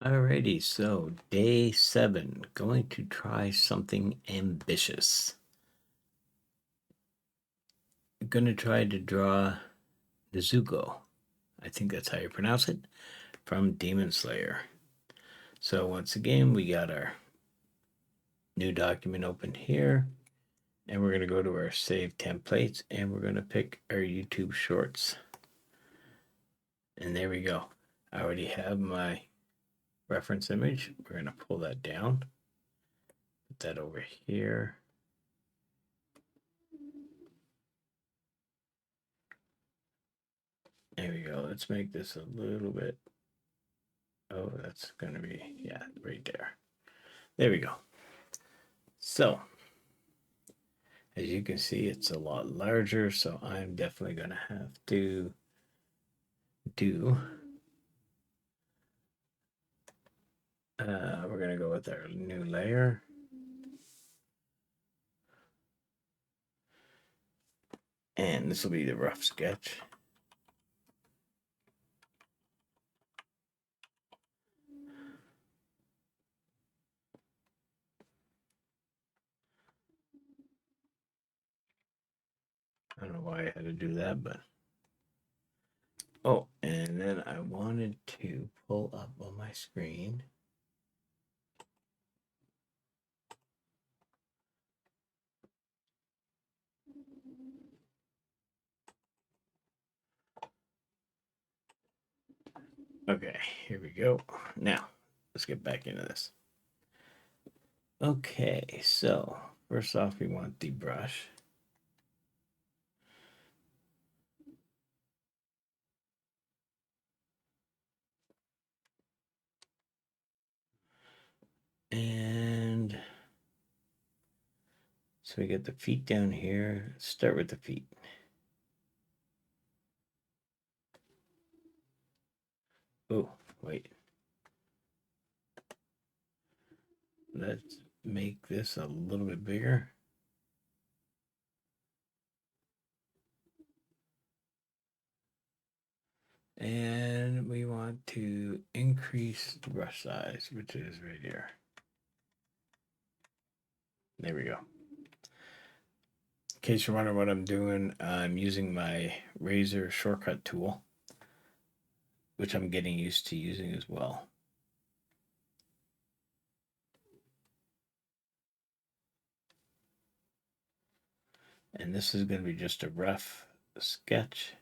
Alrighty, so day 7, going to try something ambitious. Going to try to draw Nezuko. I think that's how you pronounce it, from Demon Slayer. So once again, we got our new document open here, and we're going to go to our save templates, and we're going to pick our YouTube shorts. And there we go. I already have my reference image. We're going to pull that down, put that over here. There we go. Let's make this a little bit. Oh, that's going to be, yeah, right there. There we go. So, as you can see, it's a lot larger, so I'm definitely going to have to do, we're going to go with our new layer. And this will be the rough sketch. I don't know why I had to do that, but. Oh, and then I wanted to pull up on my screen. Okay, here we go. Now, let's get back into this. Okay, so first off, we want the brush. And so we get the feet down here. Let's start with the feet. Oh, wait. Let's make this a little bit bigger. And we want to increase the brush size, which is right here. There we go. In case you're wondering what I'm doing, I'm using my razor shortcut tool, which I'm getting used to using as well. And this is going to be just a rough sketch.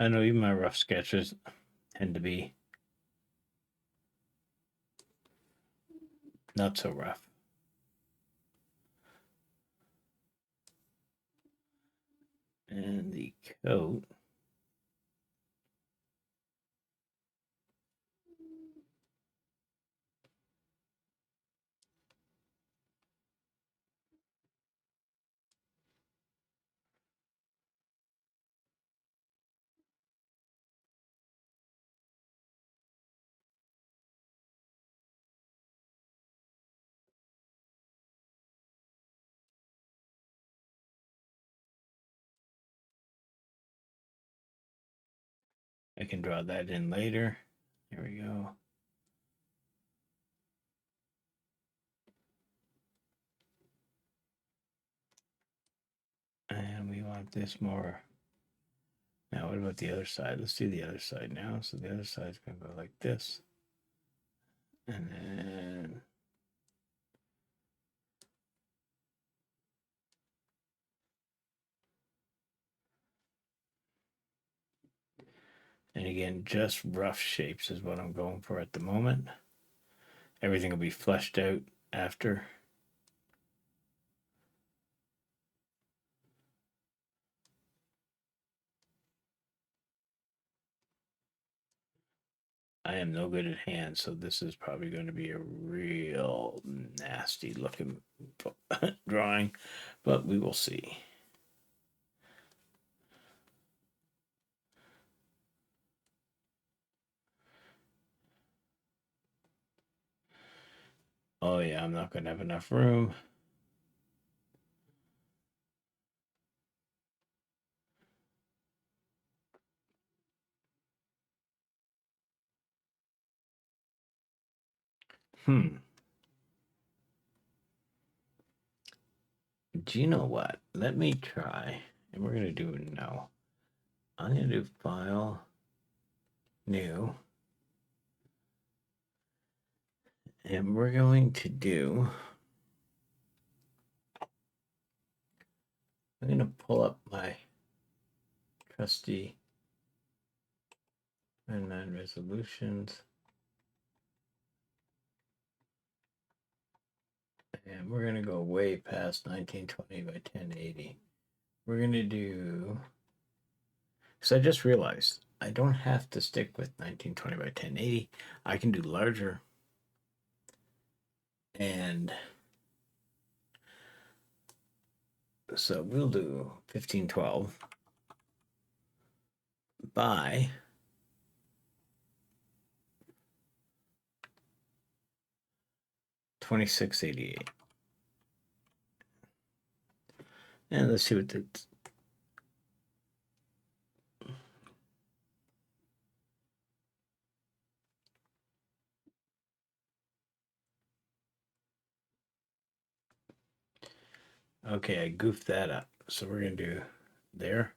I know even my rough sketches tend to be not so rough. And the coat. I can draw that in later. Here we go. And we want this more. Now, what about the other side? Let's do the other side now. So the other side's going to go like this. And then. And again, just rough shapes is what I'm going for at the moment. Everything will be fleshed out after. I am no good at hands, so this is probably going to be a real nasty looking drawing, but we will see. Oh yeah, I'm not going to have enough room. Do you know what? Let me try. And we're going to do no. I'm going to do file, new. And we're going to do. I'm going to pull up my trusty 99 resolutions. And we're going to go way past 1920 by 1080. We're going to do. Because I just realized I don't have to stick with 1920 by 1080. I can do larger. And so we'll do 1512 by 2688. And let's see what it's. Okay, I goofed that up. So we're going to do there.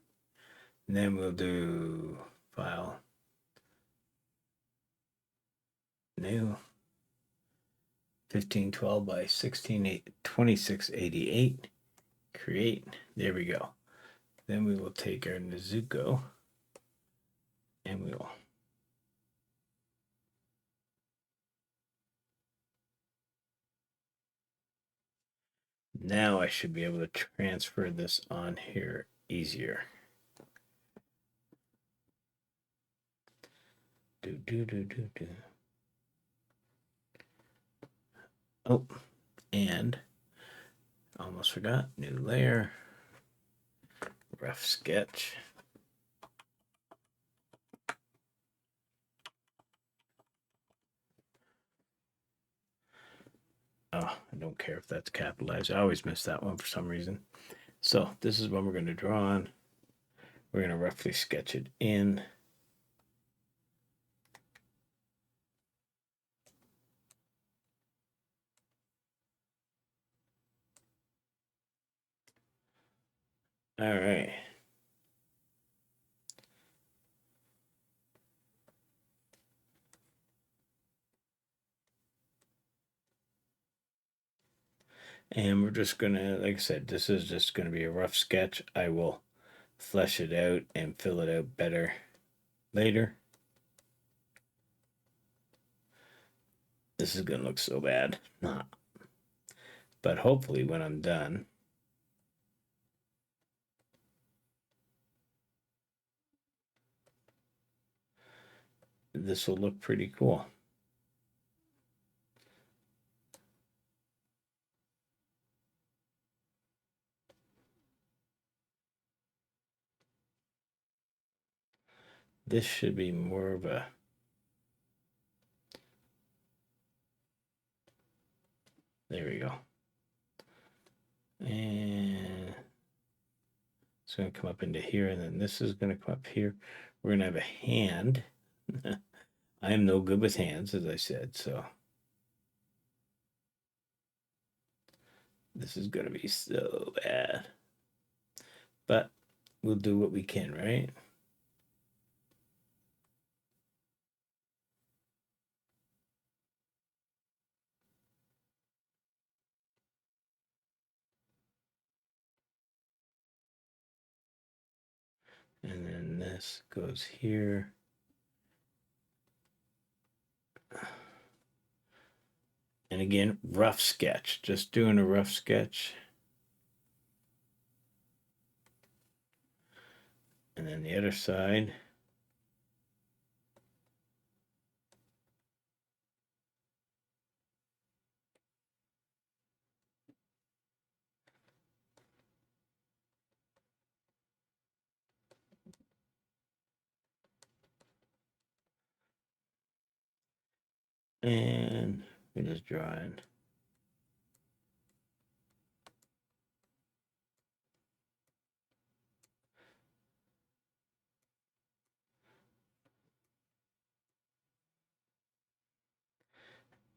And then we'll do file, new, 1512 by 2688. Create. There we go. Then we will take our Nezuko and we will. Now I should be able to transfer this on here easier. Do. Oh, and almost forgot, new layer, rough sketch. Oh, I don't care if that's capitalized. I always miss that one for some reason. So this is what we're going to draw on. We're going to roughly sketch it in. All right. And we're just going to, like I said, this is just going to be a rough sketch. I will flesh it out and fill it out better later. This is going to look so bad. Not. But hopefully when I'm done, this will look pretty cool. This should be more of a. There we go. And it's going to come up into here, and then this is going to come up here. We're going to have a hand. I am no good with hands, as I said, so this is going to be so bad. But we'll do what we can, right? And then this goes here. And again, rough sketch. Just doing a rough sketch. And then the other side. And we're just drawing.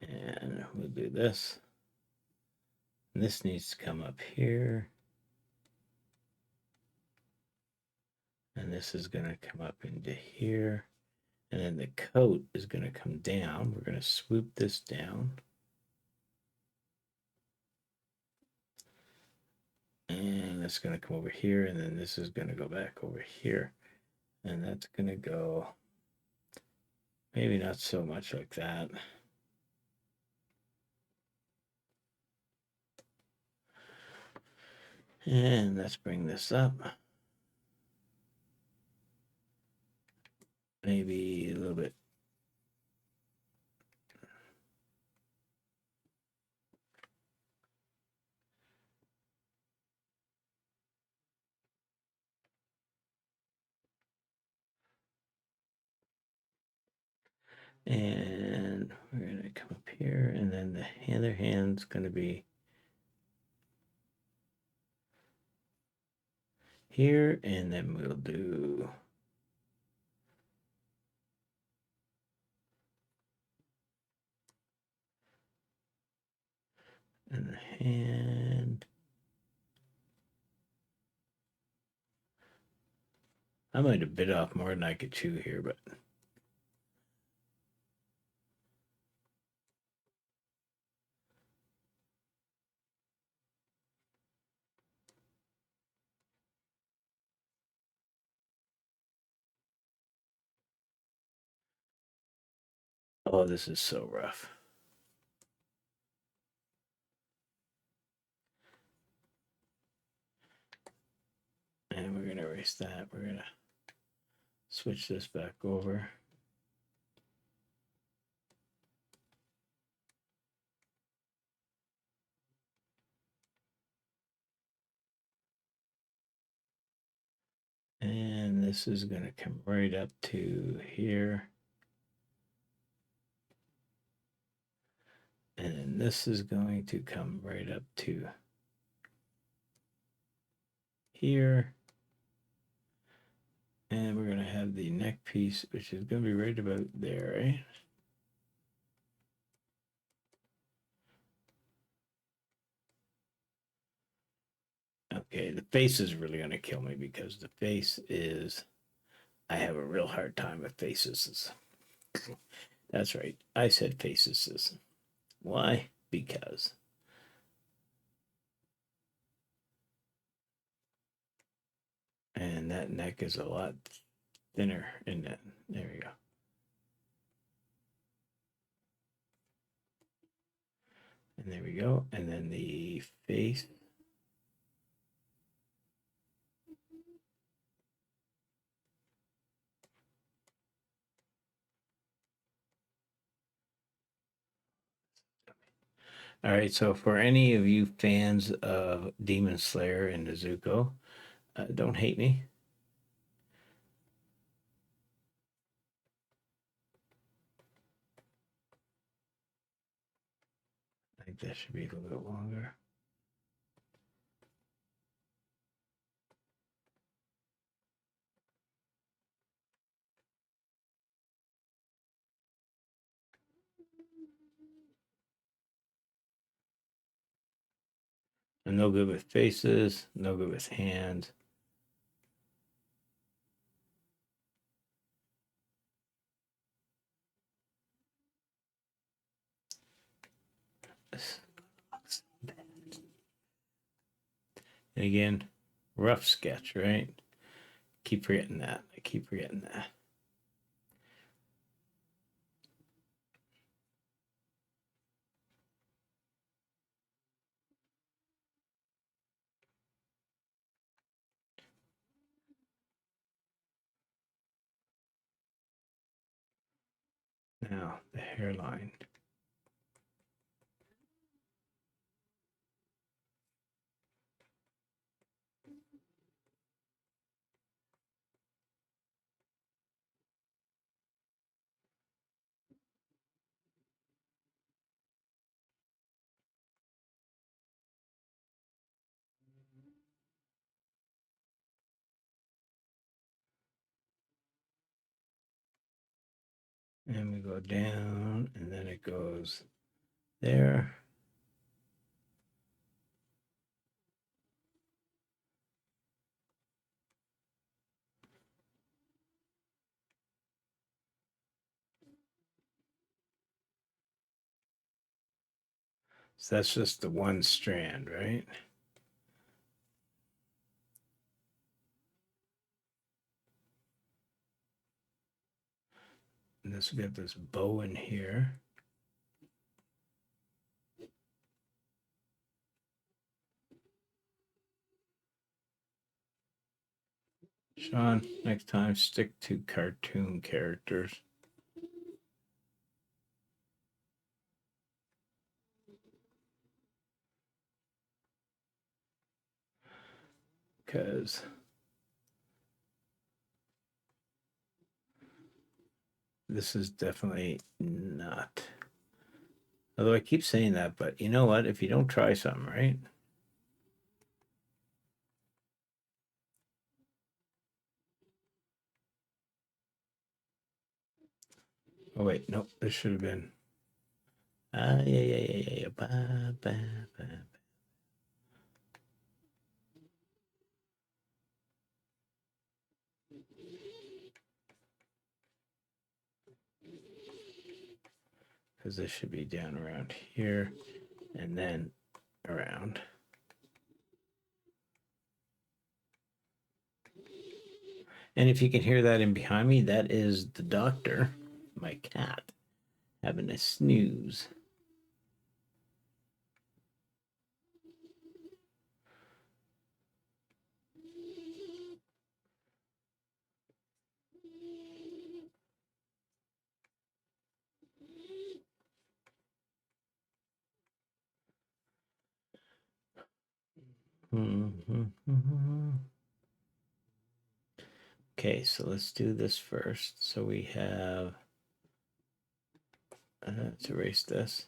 And we'll do this. And this needs to come up here. And this is going to come up into here. And then the coat is going to come down. We're going to swoop this down. And that's going to come over here. And then this is going to go back over here. And that's going to go maybe not so much like that. And let's bring this up. Maybe a little bit. And we're going to come up here. And then the other hand's going to be here. And then we'll do and the hand. I might have bit off more than I could chew here, but oh, this is so rough. And we're going to erase that. We're going to switch this back over. And this is going to come right up to here. And then this is going to come right up to here. And we're going to have the neck piece, which is going to be right about there, right? Okay, the face is really going to kill me because the face is, I have a real hard time with faces. That's right. I said faces. Why? Because. And that neck is a lot thinner in that. There we go. And there we go. And then the face. All right. So for any of you fans of Demon Slayer and Nezuko, don't hate me. I think that should be a little bit longer. I'm no good with faces, no good with hands. And again, rough sketch, right? Keep forgetting that. I keep forgetting that. Now, the hairline. And we go down, and then it goes there. So that's just the one strand, right? And this we got this bow in here. Sean, next time stick to cartoon characters. Because this is definitely not. Although I keep saying that, but you know what? If you don't try something, right? Oh wait, nope. This should have been. Yeah. Because this should be down around here, and then around. And if you can hear that in behind me, that is the doctor, my cat, having a snooze. Okay, so let's do this first. So we have, let's erase this.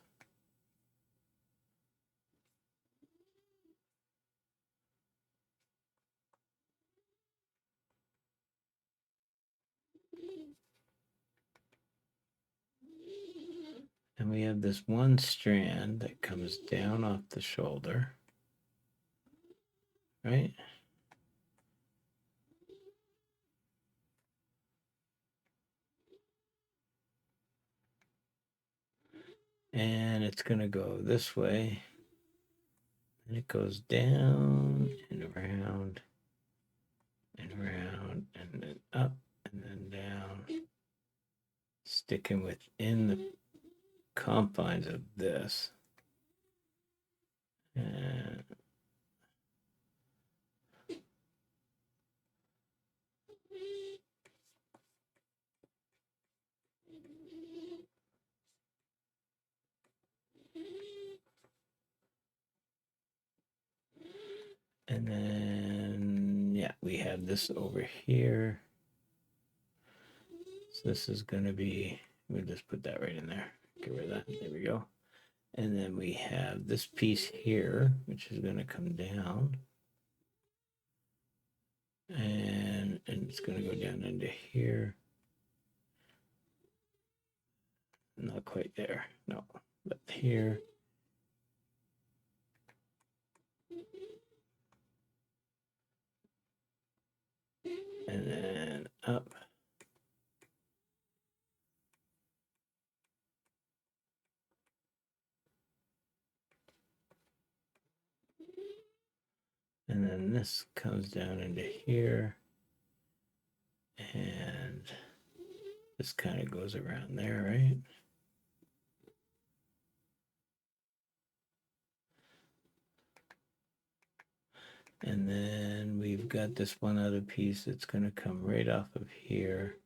And we have this one strand that comes down off the shoulder, right? And it's going to go this way. And it goes down and around and around and then up and then down, sticking within the confines of this. And then, yeah, we have this over here. So this is going to be, we'll just put that right in there. Get rid of that. There we go. And then we have this piece here, which is going to come down. And it's going to go down into here. Not quite there. No, but here. And then up. And then this comes down into here. And this kind of goes around there, right? And then we've got this one other piece that's going to come right off of here.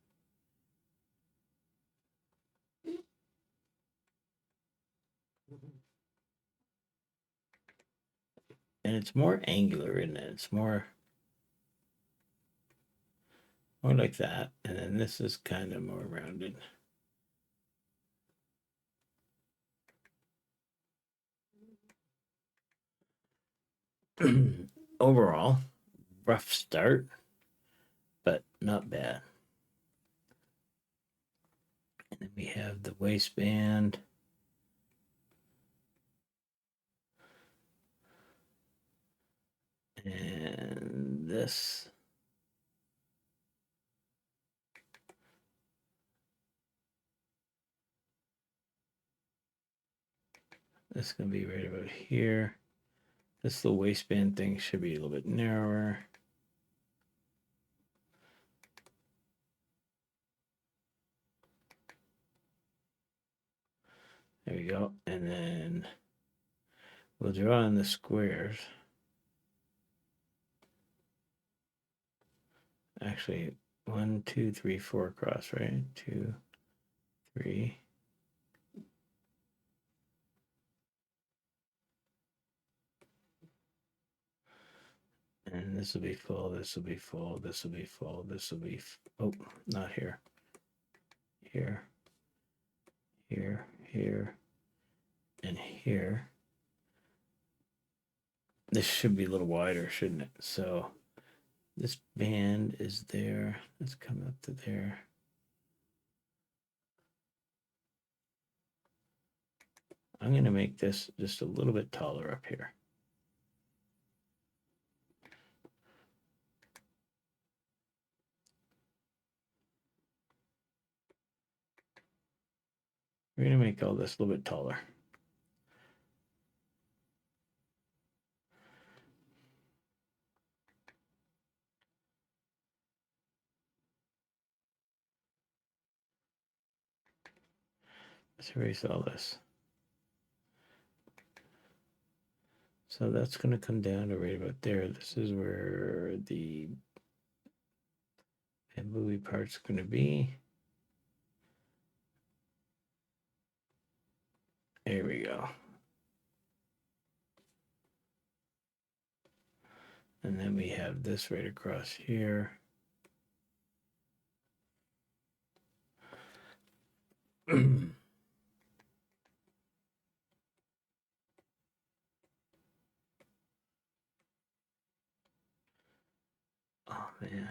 And it's more angular, isn't it? It's more like that. And then this is kind of more rounded. Overall, rough start, but not bad. Then we have the waistband. And this. This is going to be right about here. This little waistband thing should be a little bit narrower. There we go. And then we'll draw in the squares. Actually, 1, 2, 3, 4 across, right? 2, 3. And this will be full, this will be full, this will be full, this will be, oh, not here. Here, here, here, and here. This should be a little wider, shouldn't it? So this band is there. Let's come up to there. I'm going to make this just a little bit taller up here. We're going to make all this a little bit taller. Let's erase all this. So that's going to come down to right about there. This is where the bamboo part's going to be. There we go. And then we have this right across here. Oh man.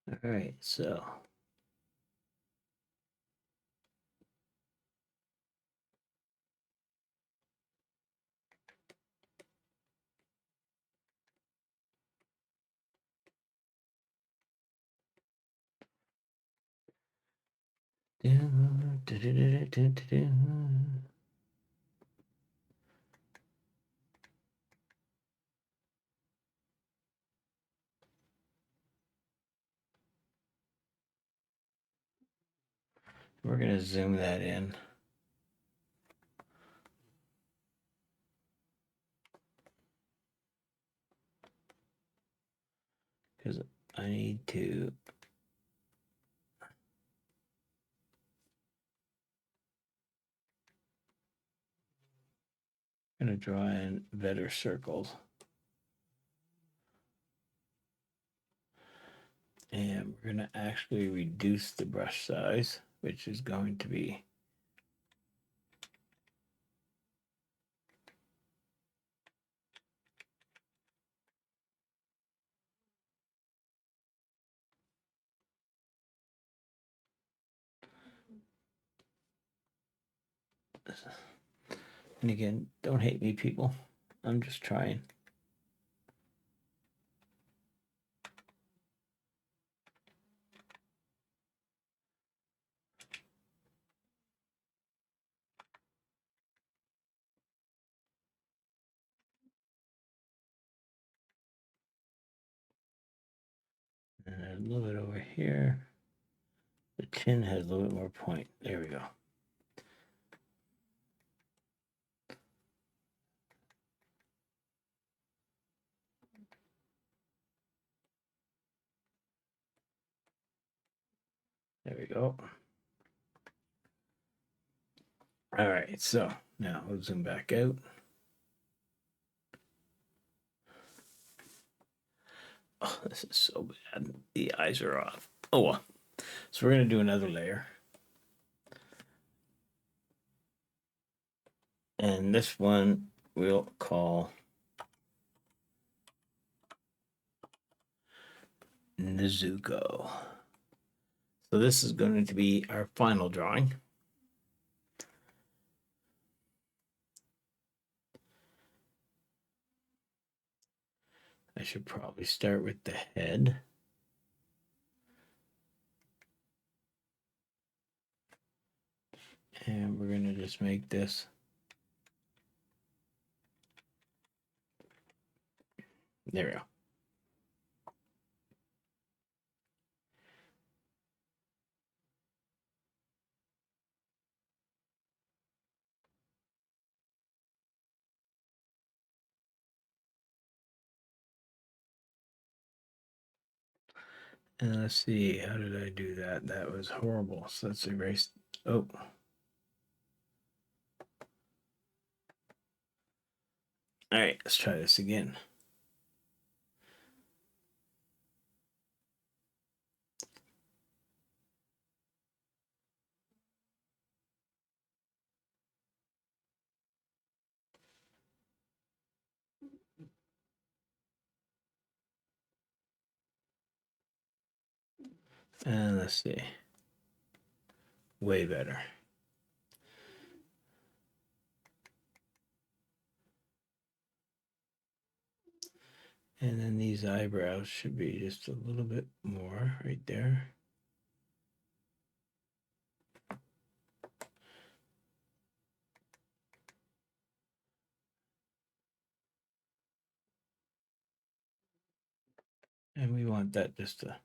All right, so we're going to zoom that in. Because I need to going to draw in better circles. And we're going to actually reduce the brush size, which is going to be and again, don't hate me, people. I'm just trying. And a little bit over here. The chin has a little bit more point. There we go. There we go. All right, so now we'll zoom back out. Oh, this is so bad. The eyes are off. Oh well. So we're going to do another layer. And this one we'll call Nezuko. So this is going to be our final drawing. I should probably start with the head. And we're going to just make this. There we go. And let's see, how did I do that? That was horrible. So let's erase. Oh. All right, let's try this again. And let's see. Way better. And then these eyebrows should be just a little bit more right there. And we want that just to.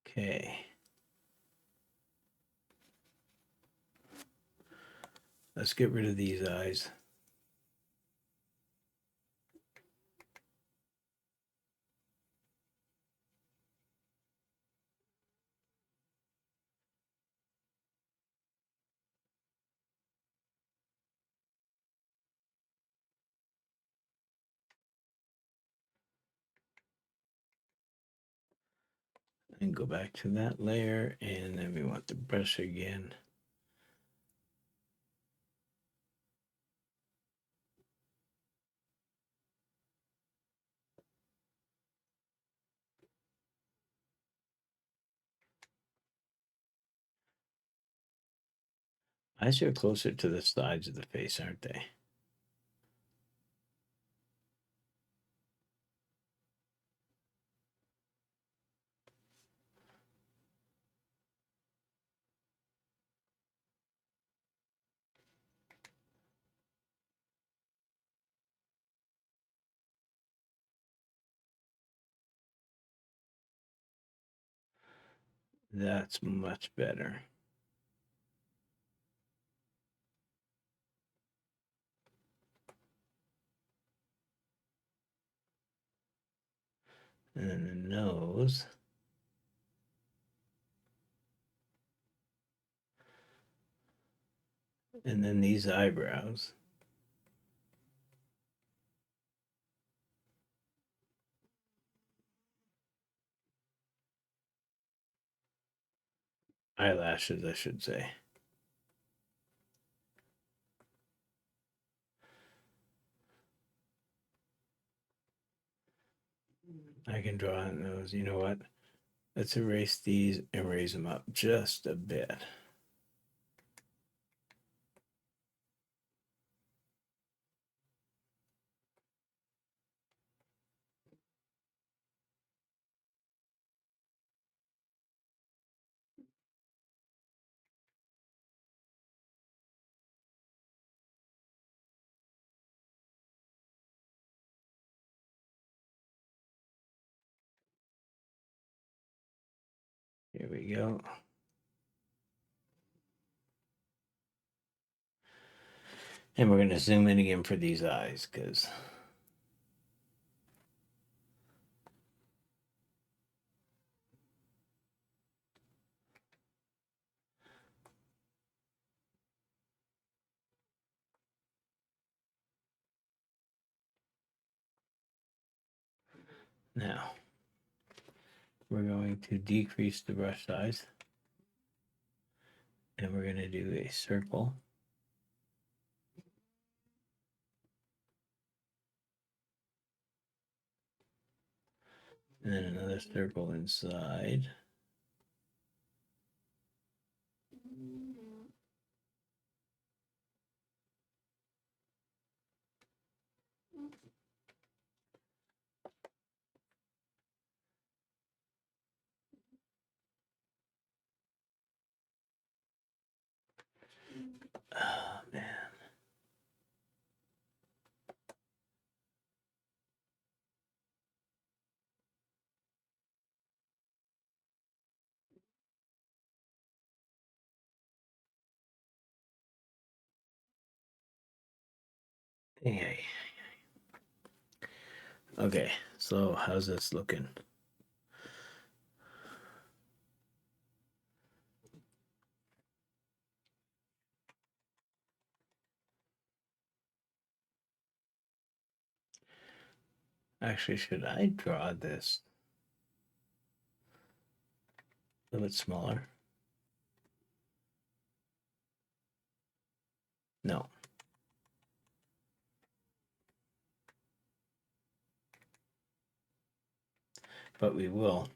Okay. Let's get rid of these eyes. And go back to that layer, and then we want the brush again. Eyes are closer to the sides of the face, aren't they? That's much better. And then the nose. And then these eyebrows. Eyelashes, I should say. I can draw a nose. You know what? Let's erase these and raise them up just a bit. Here we go. And we're going to zoom in again for these eyes because Now, we're going to decrease the brush size. And we're going to do a circle. And then another circle inside. Oh, man. Hey. Okay, so how's this looking? Actually, should I draw this a little bit smaller? No. But we will.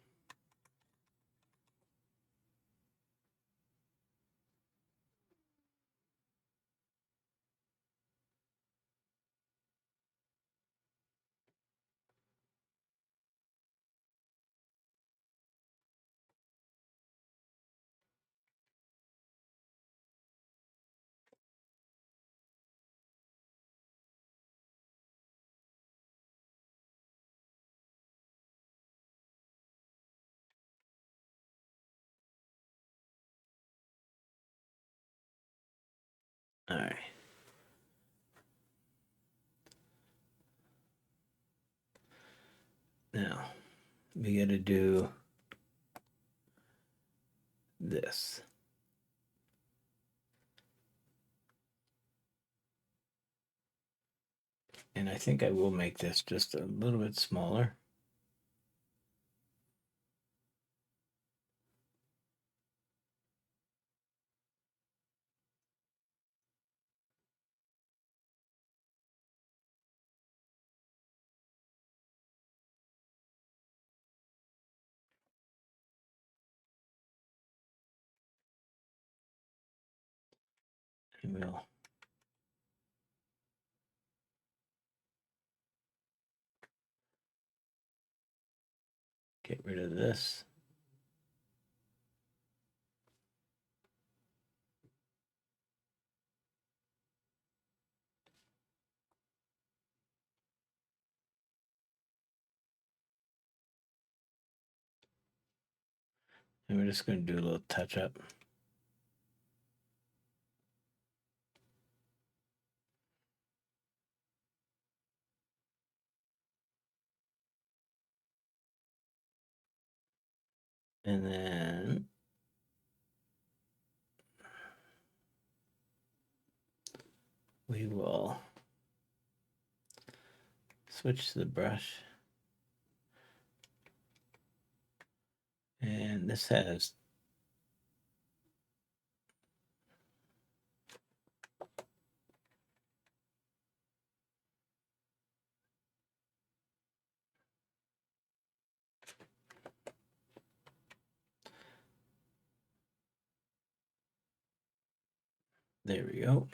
All right. Now, we got to do this. And I think I will make this just a little bit smaller. And we'll get rid of this. And we're just going to do a little touch up. And then we will switch to the brush. And this has there we go.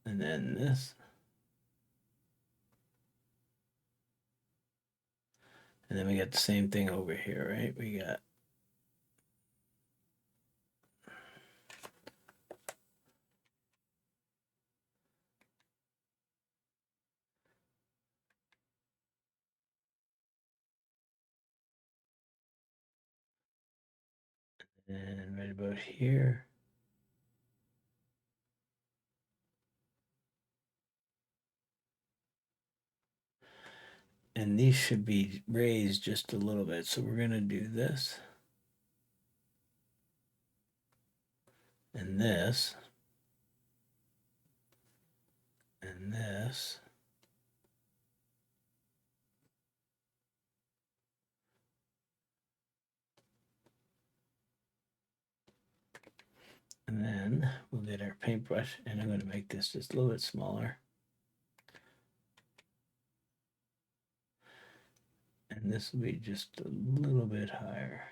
And then this. And then we got the same thing over here, right? We got and right about here. And these should be raised just a little bit. So we're going to do this. And this. And this. And then we'll get our paintbrush, and I'm going to make this just a little bit smaller. And this will be just a little bit higher.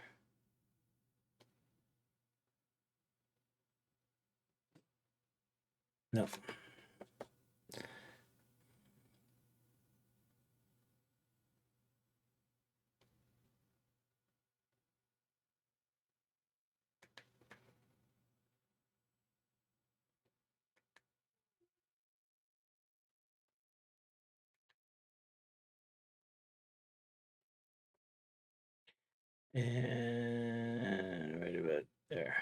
No. And right about there.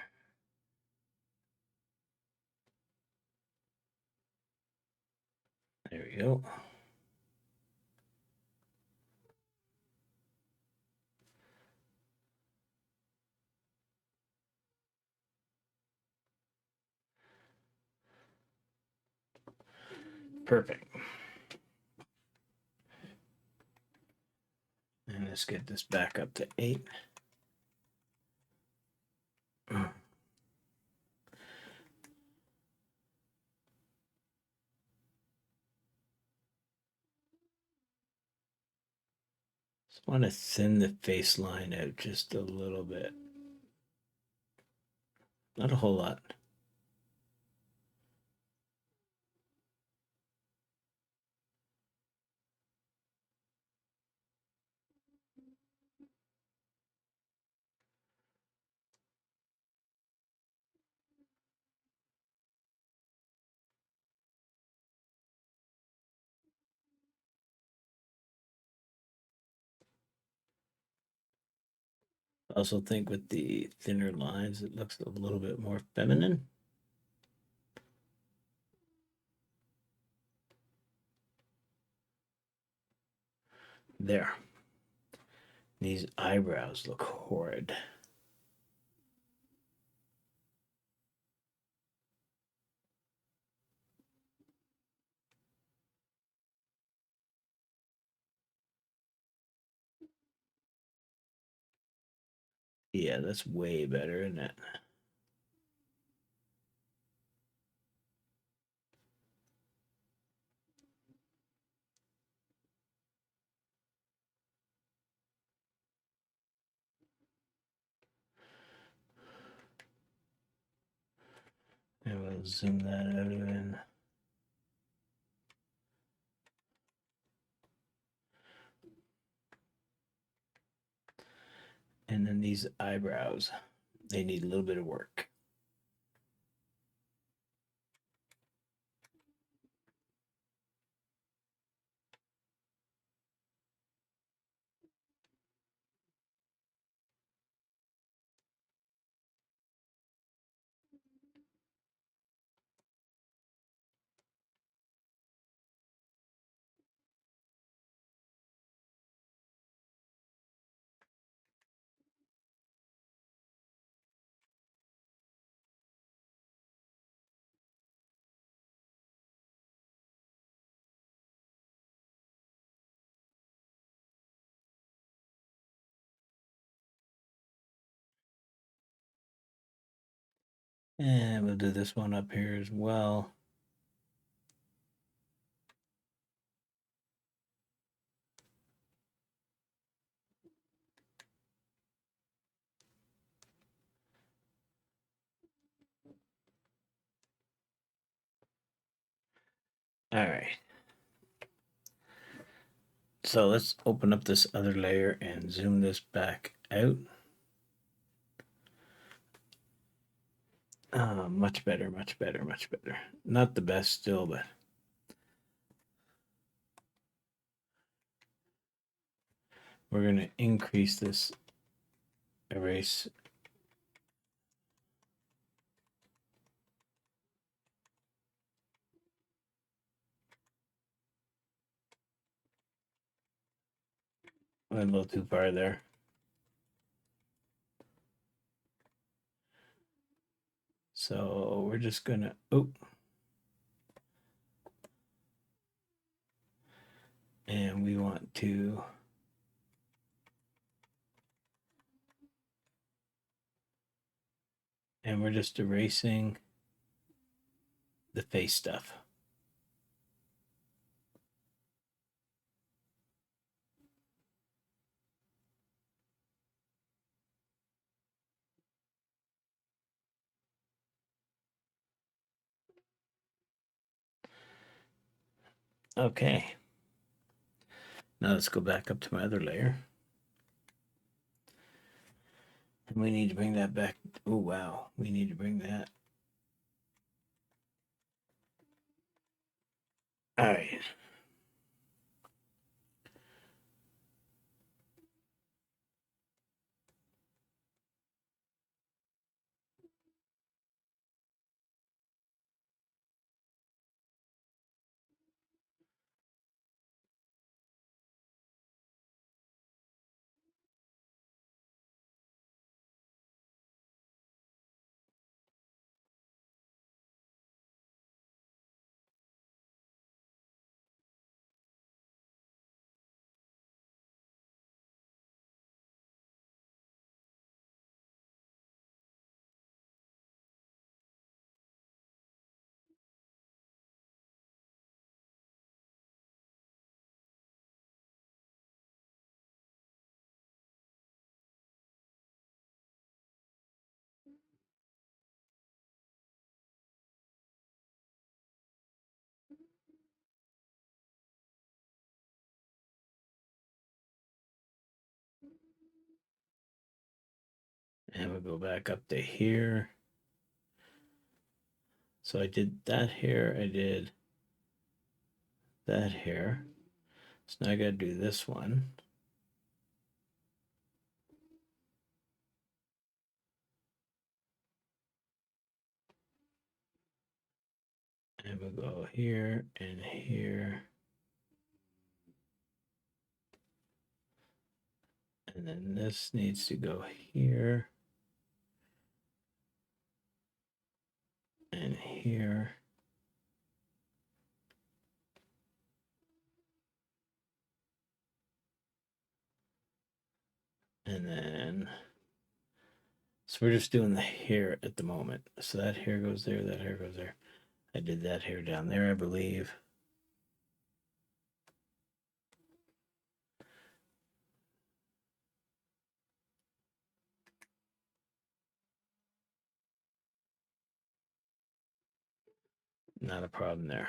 There we go. Perfect. And let's get this back up to 8. Just want to thin the face line out just a little bit. Not a whole lot. I also think with the thinner lines, it looks a little bit more feminine. There. These eyebrows look horrid. Yeah, that's way better, isn't it? And we'll zoom that out again. And then these eyebrows, they need a little bit of work. And we'll do this one up here as well. All right. So let's open up this other layer and zoom this back out. Much better, much better, much better. Not the best still, but we're going to increase this erase. Went a little too far there. So we're just going to, and we want to And we're just erasing the face stuff. Okay. Now let's go back up to my other layer. And we need to bring that back. Oh, wow. We need to bring that. All right. And we'll go back up to here. So I did that here. I did that here. So now I got to do this one. And we'll go here and here. And then this needs to go here and here. And then, so we're just doing the hair at the moment. So that hair goes there, that hair goes there. I did that hair down there, I believe. Not a problem there.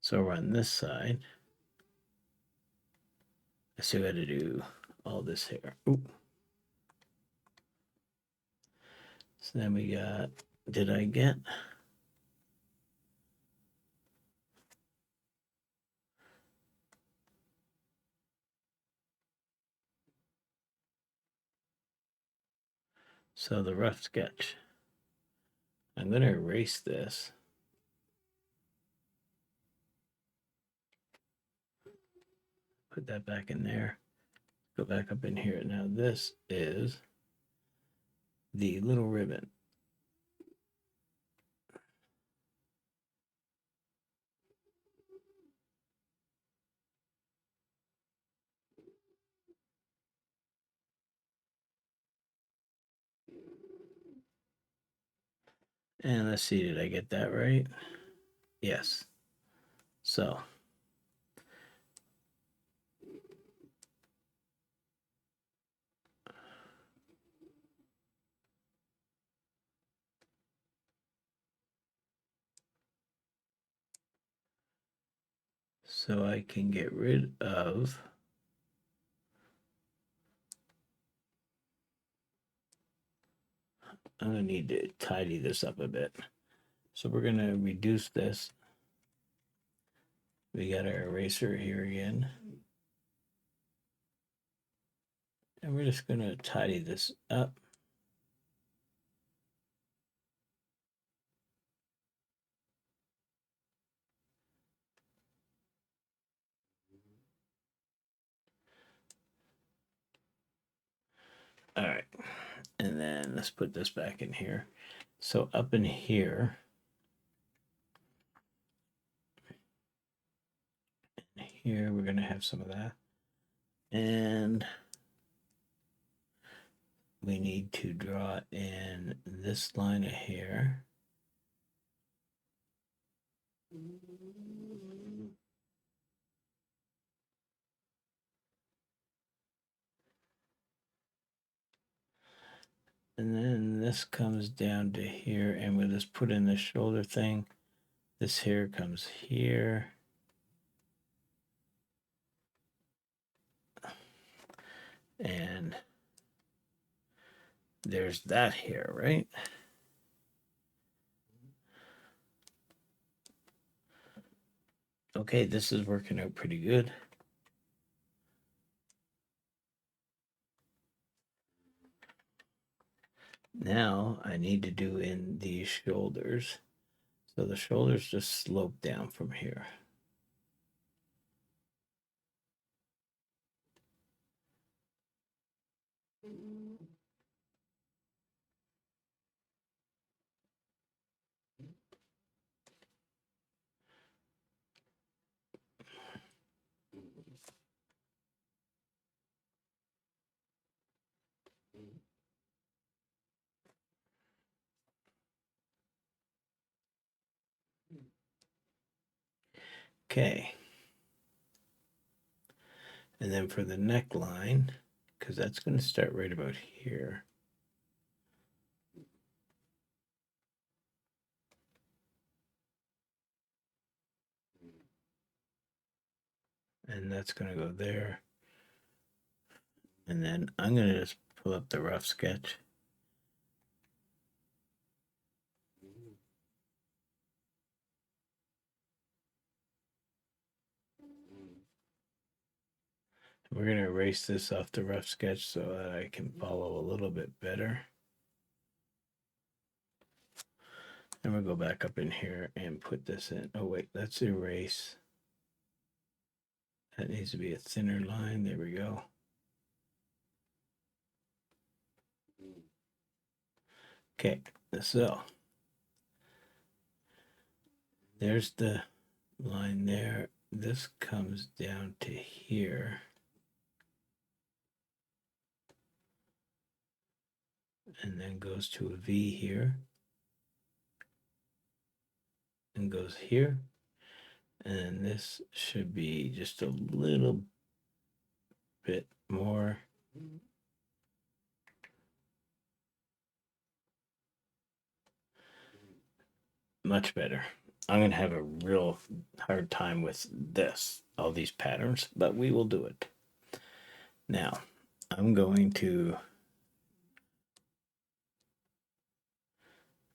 So we're on this side. I still got to do all this hair. Ooh. So then we got, did I get? So the rough sketch. I'm going to erase this. Put that back in there. Go back up in here. Now this is the little ribbon. And let's see, did I get that right? Yes. So I can get rid of I'm going to need to tidy this up a bit. So we're going to reduce this. We got our eraser here again. And we're just going to tidy this up. All right. And then let's put this back in here. So up in here, here we're going to have some of that. And we need to draw in this line of hair. And then this comes down to here, and we'll just put in the shoulder thing. This hair comes here. And there's that hair, right? Okay, this is working out pretty good. Now I need to do in these shoulders. So the shoulders just slope down from here. Okay. And then for the neckline, because that's going to start right about here. And that's going to go there. And then I'm going to just pull up the rough sketch. We're going to erase this off the rough sketch so that I can follow a little bit better. And we'll go back up in here and put this in. Oh, wait, let's erase. That needs to be a thinner line. There we go. Okay, so there's the line there. This comes down to here. And then goes to a V here. And goes here. And this should be just a little bit more. Much better. I'm going to have a real hard time with this, all these patterns, but we will do it. Now, I'm going to.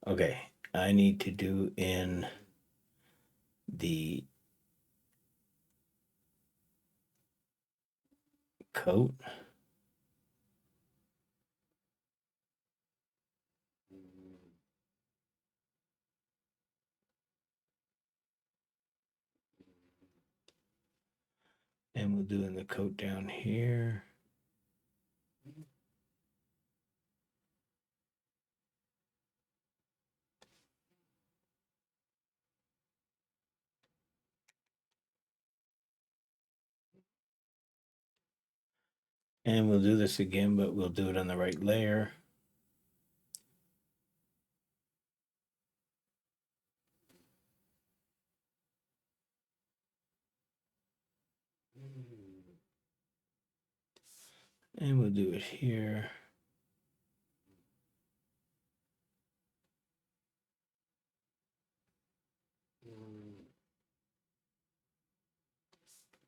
Okay, I need to do in the coat. And we'll do in the coat down here. And we'll do this again, but we'll do it on the right layer. And we'll do it here.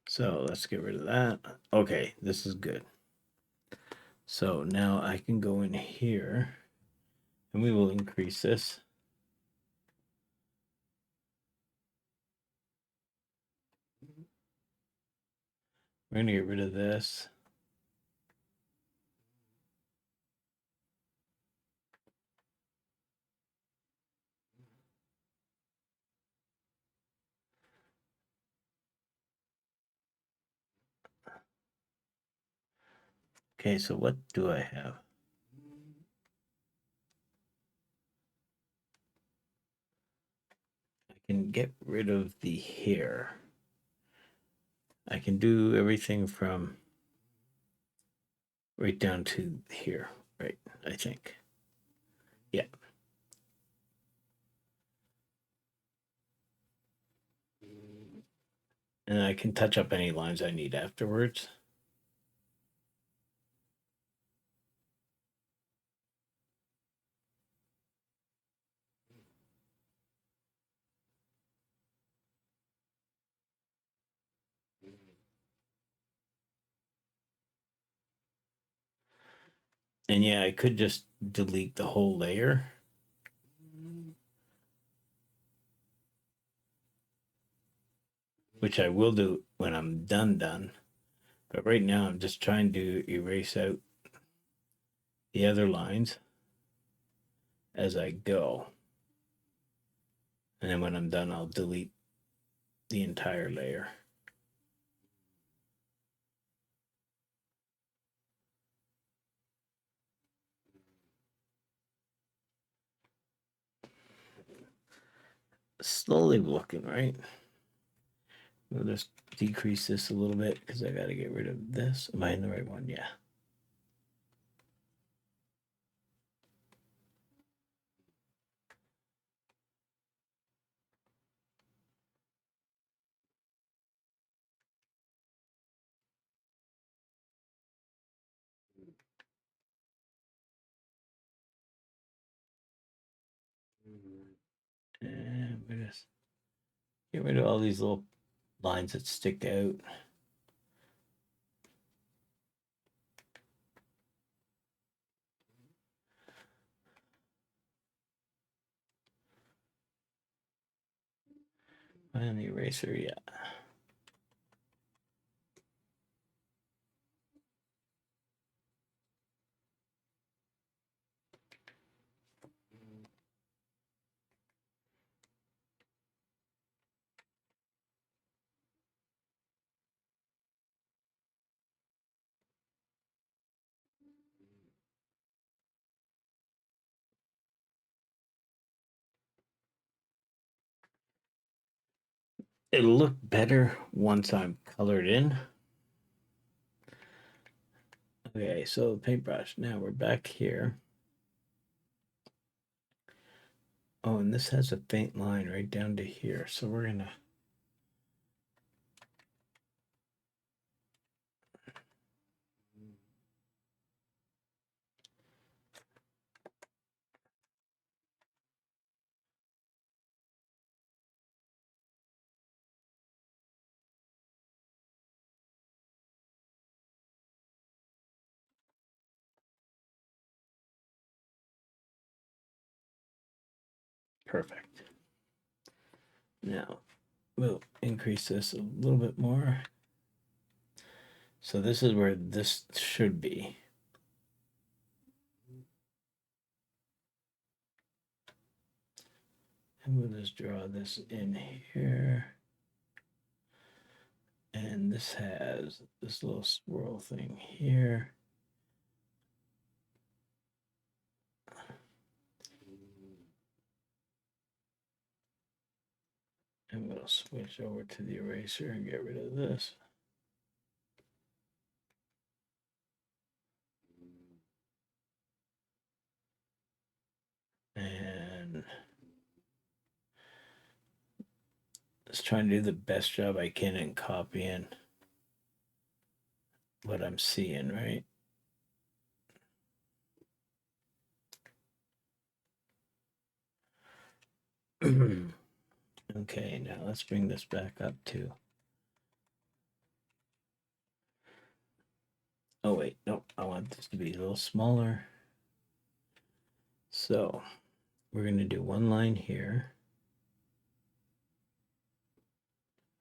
So let's get rid of that. Okay, this is good. So now I can go in here and we will increase this. We're going to get rid of this. Okay, so what do I have? I can get rid of the hair. I can do everything from right down to here. right, I think. Yeah. And I can touch up any lines I need afterwards. And yeah, I could just delete the whole layer, which I will do when I'm done. But right now, I'm just trying to erase out the other lines as I go. And then when I'm done, I'll delete the entire layer. Slowly looking, right? We'll just decrease this a little bit because I got to get rid of this. Am I in the right one? Yeah. And we just get rid of all these little lines that stick out. And the eraser, yeah. It'll look better once I'm colored in. Okay, so the paintbrush. Now we're back here. Oh, and this has a faint line right down to here. So we're gonna perfect. Now we'll increase this a little bit more. So this is where this should be. And we'll just draw this in here. And this has this little swirl thing here. And we'll switch over to the eraser and get rid of this. And just trying to do the best job I can in copying what I'm seeing, right? Okay, now let's bring this back up to. Oh, wait, no, I want this to be a little smaller. So we're going to do one line here,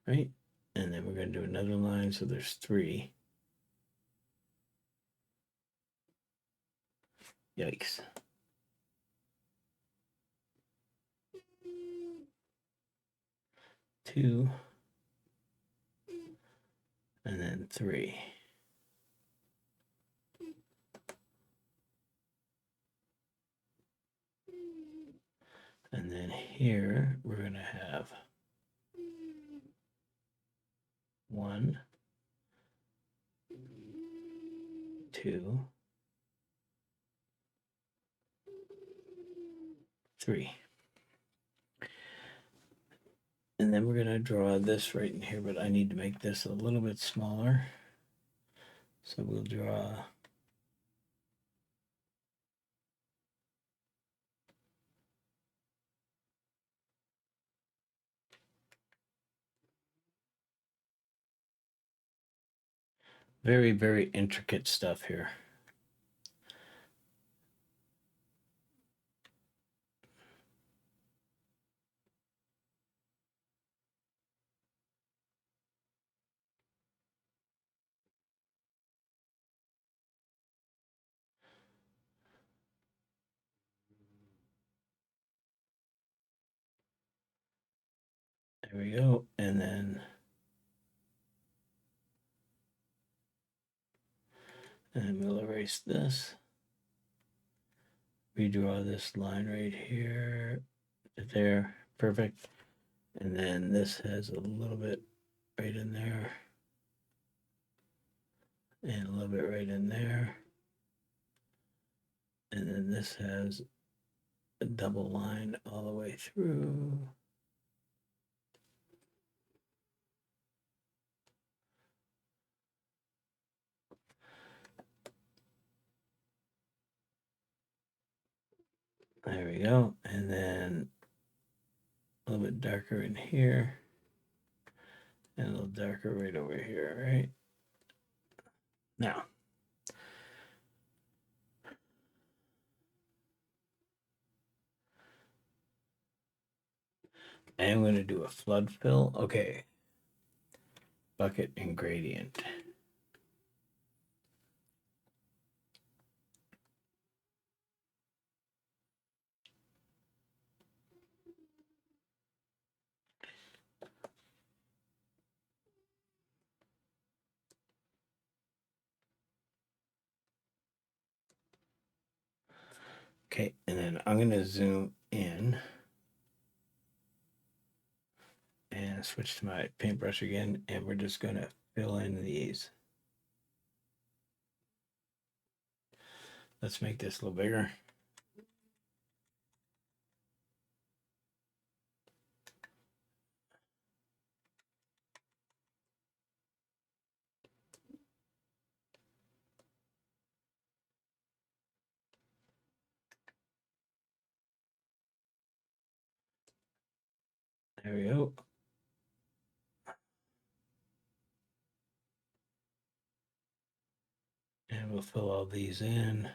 right? And then we're going to do another line. So there's three. Yikes. Two. And then three. And then here we're going to have one, two, 3. And then we're going to draw this right in here, but I need to make this a little bit smaller. So we'll draw very, very intricate stuff here. There we go. And then we'll erase this. Redraw this line right here to there. Perfect. And then this has a little bit right in there. And a little bit right in there. And then this has a double line all the way through. There we go. And then a little bit darker in here. And a little darker right over here, right? Now, I'm going to do a flood fill. Okay. Bucket and gradient. Okay, and then I'm going to zoom in and switch to my paintbrush again, and we're just going to fill in these. Let's make this a little bigger. There we go. And we'll fill all these in.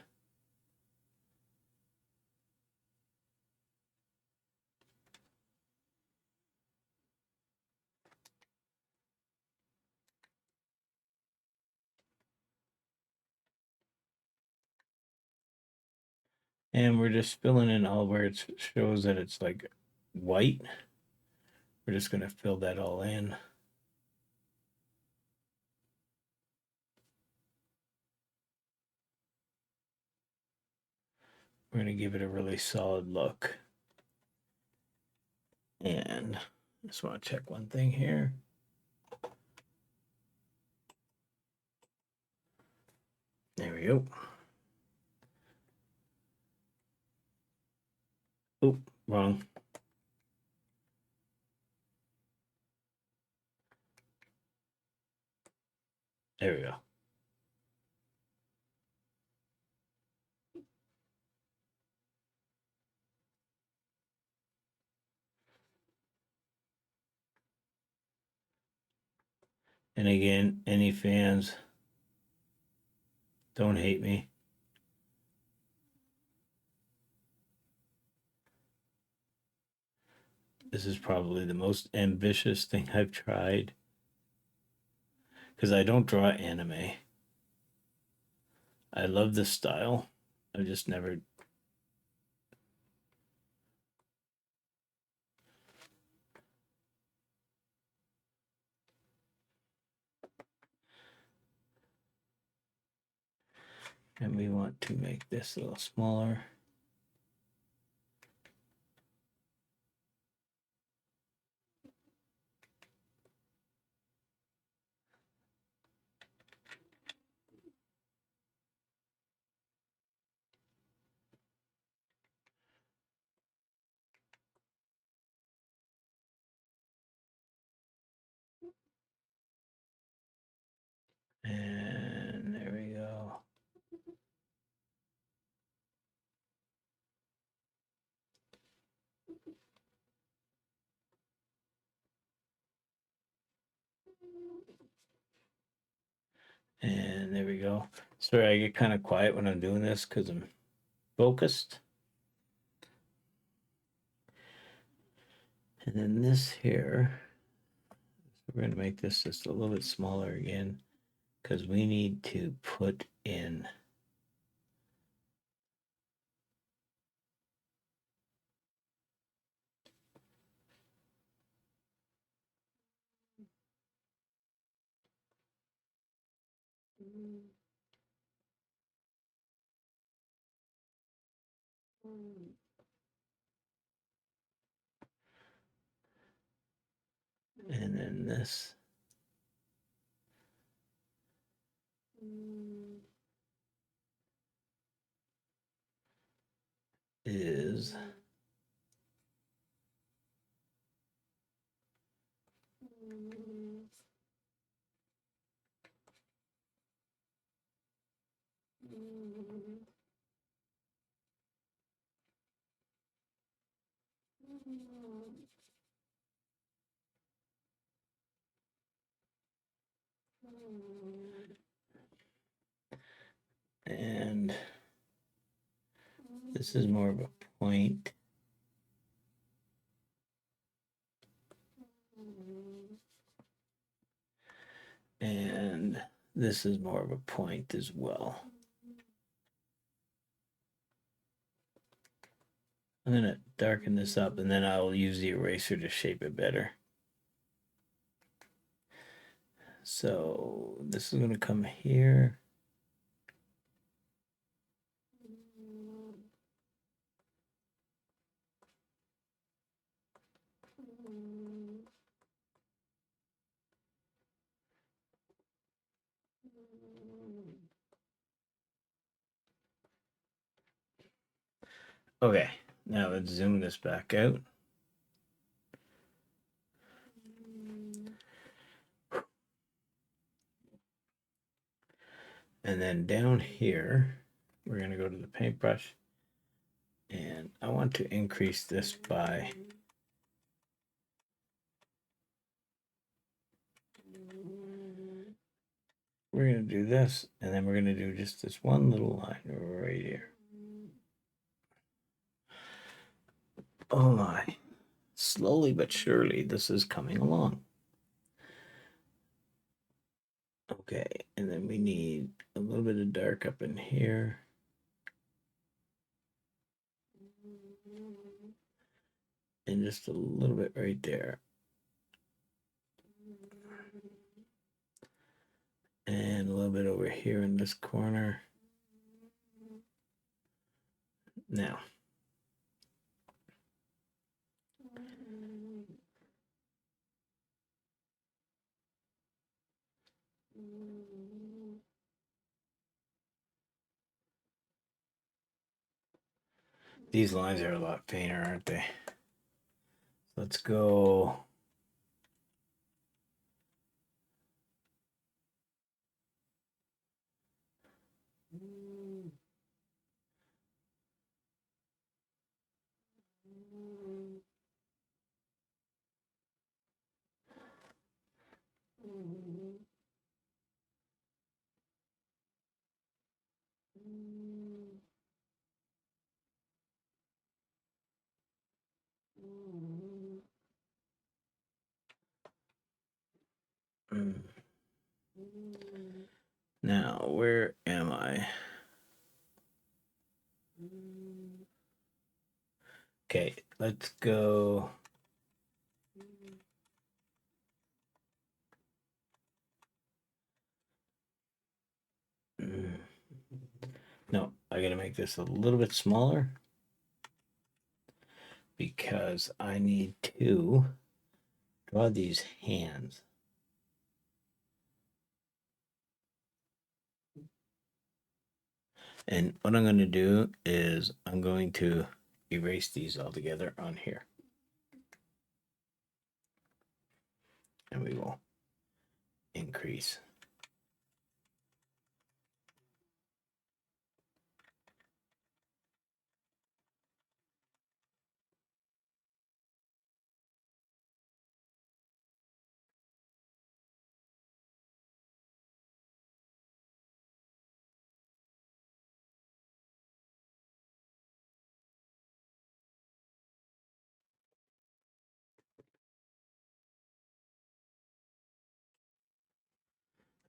And we're just filling in all where it shows that it's like white. We're just going to fill that all in. We're going to give it a really solid look. And I just want to check one thing here. There we go. Oh, wrong. There we go. And again, any fans, don't hate me. This is probably the most ambitious thing I've tried because I don't draw anime. I love this style. I've just never. And we want to make this a little smaller. And there we go. Sorry, I get kind of quiet when I'm doing this because I'm focused. And then this here, we're going to make this just a little bit smaller again because we need to put in and then this is and this is more of a point. And this is more of a point as well. I'm going to darken this up and then I'll use the eraser to shape it better. So this is going to come here. Okay, now let's zoom this back out. And then down here, we're going to go to the paintbrush. And I want to increase this by we're going to do this, and then we're going to do just this one little line right here. Oh my. Slowly but surely, this is coming along. Okay, and then we need a little bit of dark up in here. And just a little bit right there. And a little bit over here in this corner. Now, these lines are a lot fainter, aren't they? Let's go. Now, where am I? Okay, let's go. No, I gotta make this a little bit smaller because I need to draw these hands. And what I'm going to do is I'm going to erase these all together on here. And we will increase.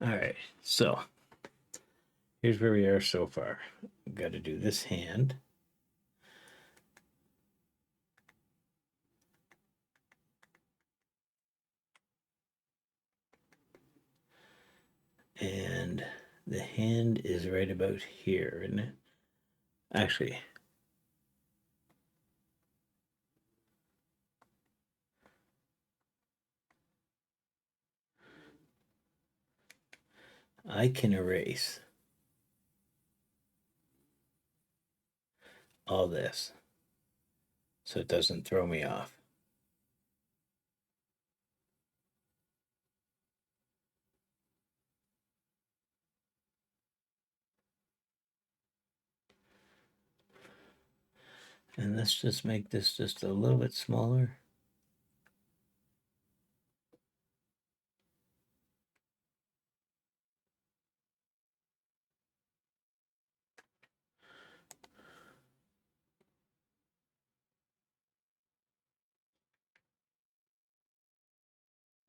All right, so here's where we are so far. Got to do this hand. And the hand is right about here, isn't it? Actually, I can erase all this so it doesn't throw me off. And let's just make this just a little bit smaller.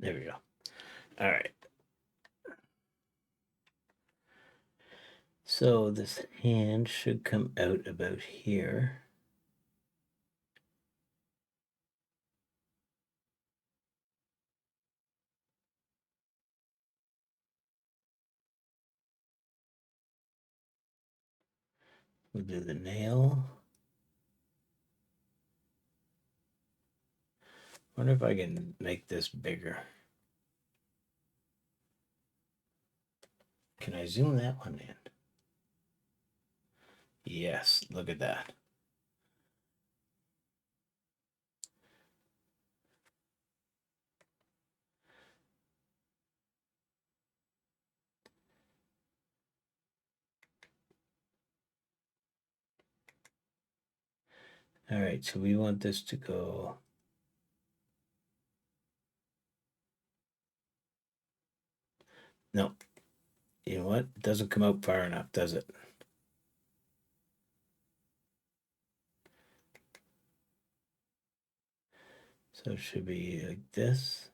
There we go. All right. So this hand should come out about here. We'll do the nail. Wonder if I can make this bigger. Can I zoom that one in? Yes, look at that. All right, so we want this to go. No, you know what? It doesn't come out far enough, does it? So it should be like this.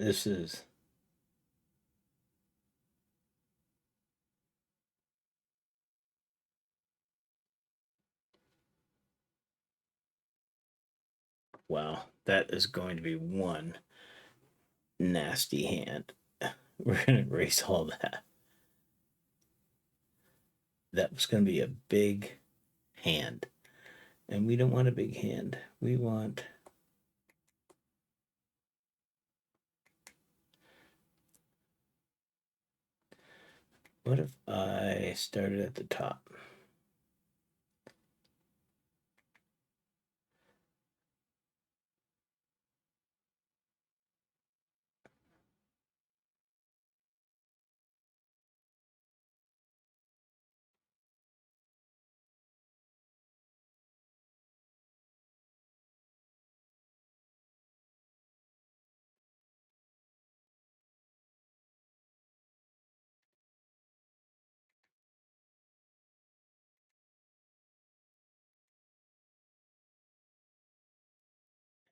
This is wow. That is going to be one nasty hand. We're gonna erase all that. That was gonna be a big hand. And we don't want a big hand. We want what if I started at the top?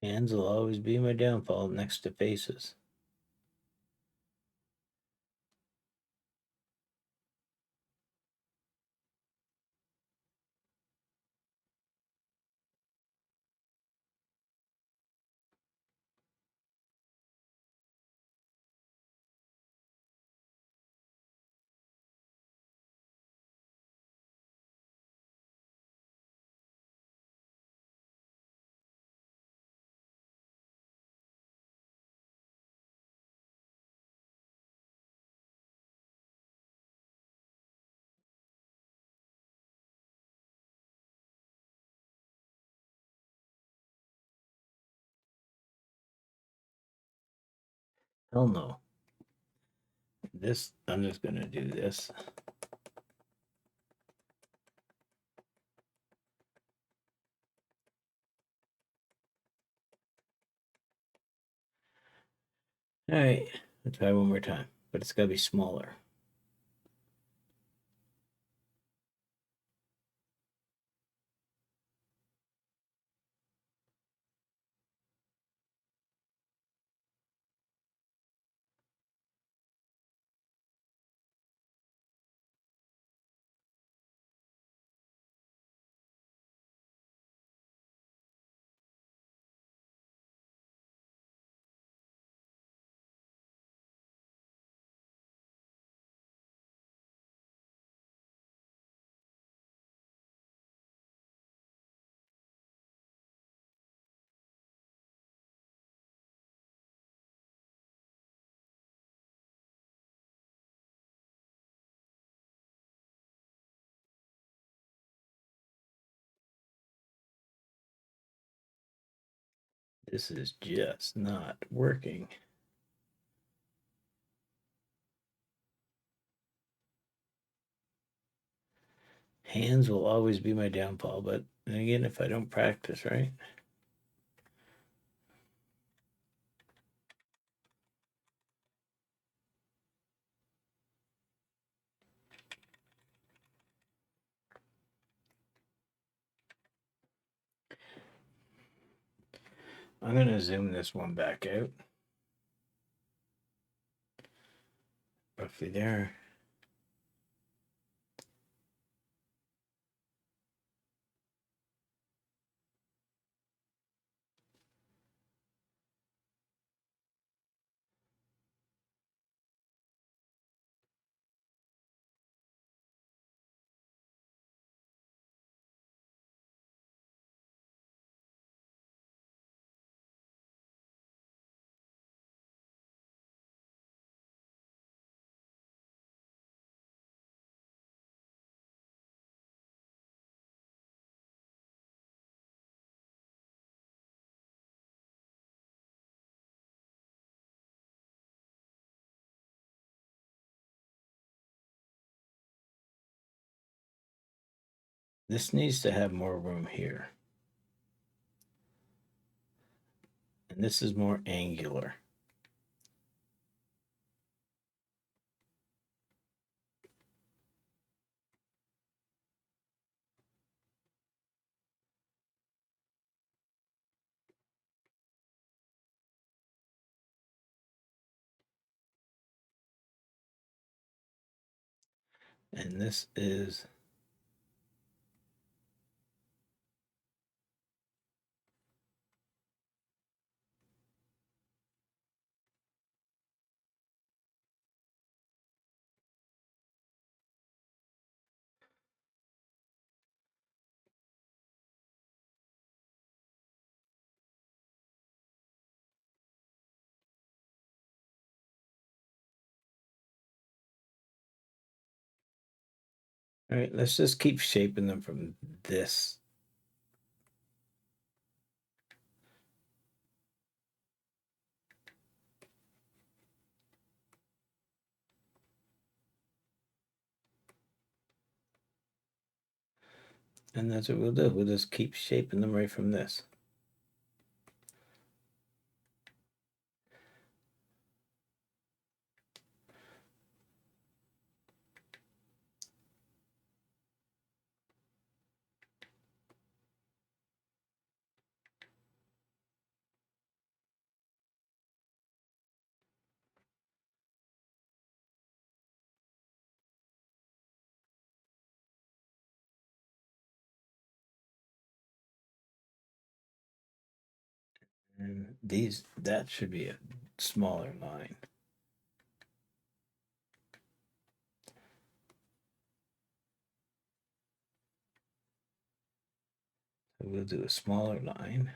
Hands will always be my downfall next to faces. Hell no. This, I'm just going to do this. All right, let's try one more time, but it's got to be smaller. This is just not working. Hands will always be my downfall, but then again, if I don't practice, right? I'm going to zoom this one back out. Roughly there. This needs to have more room here. And this is more angular. And this is all right. Let's just keep shaping them from this. And that's what we'll do. We'll just keep shaping them right from this. And these, that should be a smaller line. So we'll do a smaller line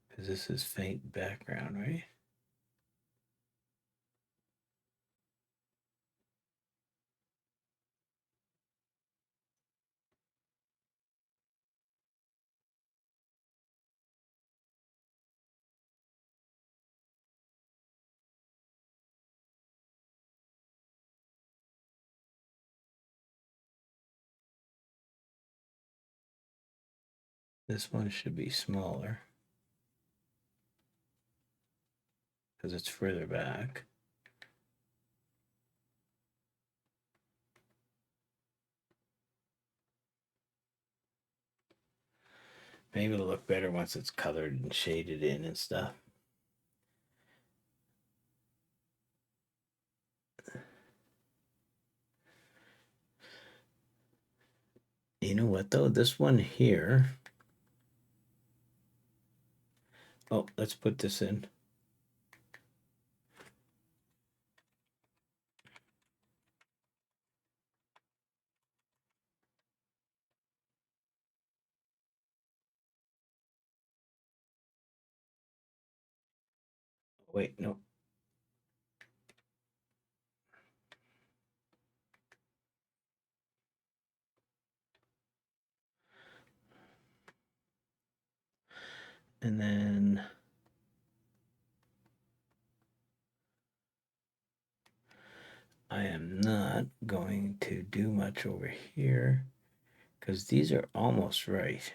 because this is faint background, right? This one should be smaller because it's further back. Maybe it'll look better once it's colored and shaded in and stuff. You know what though? This one here. Oh, let's put this in. Wait, no. And then I am not going to do much over here because these are almost right.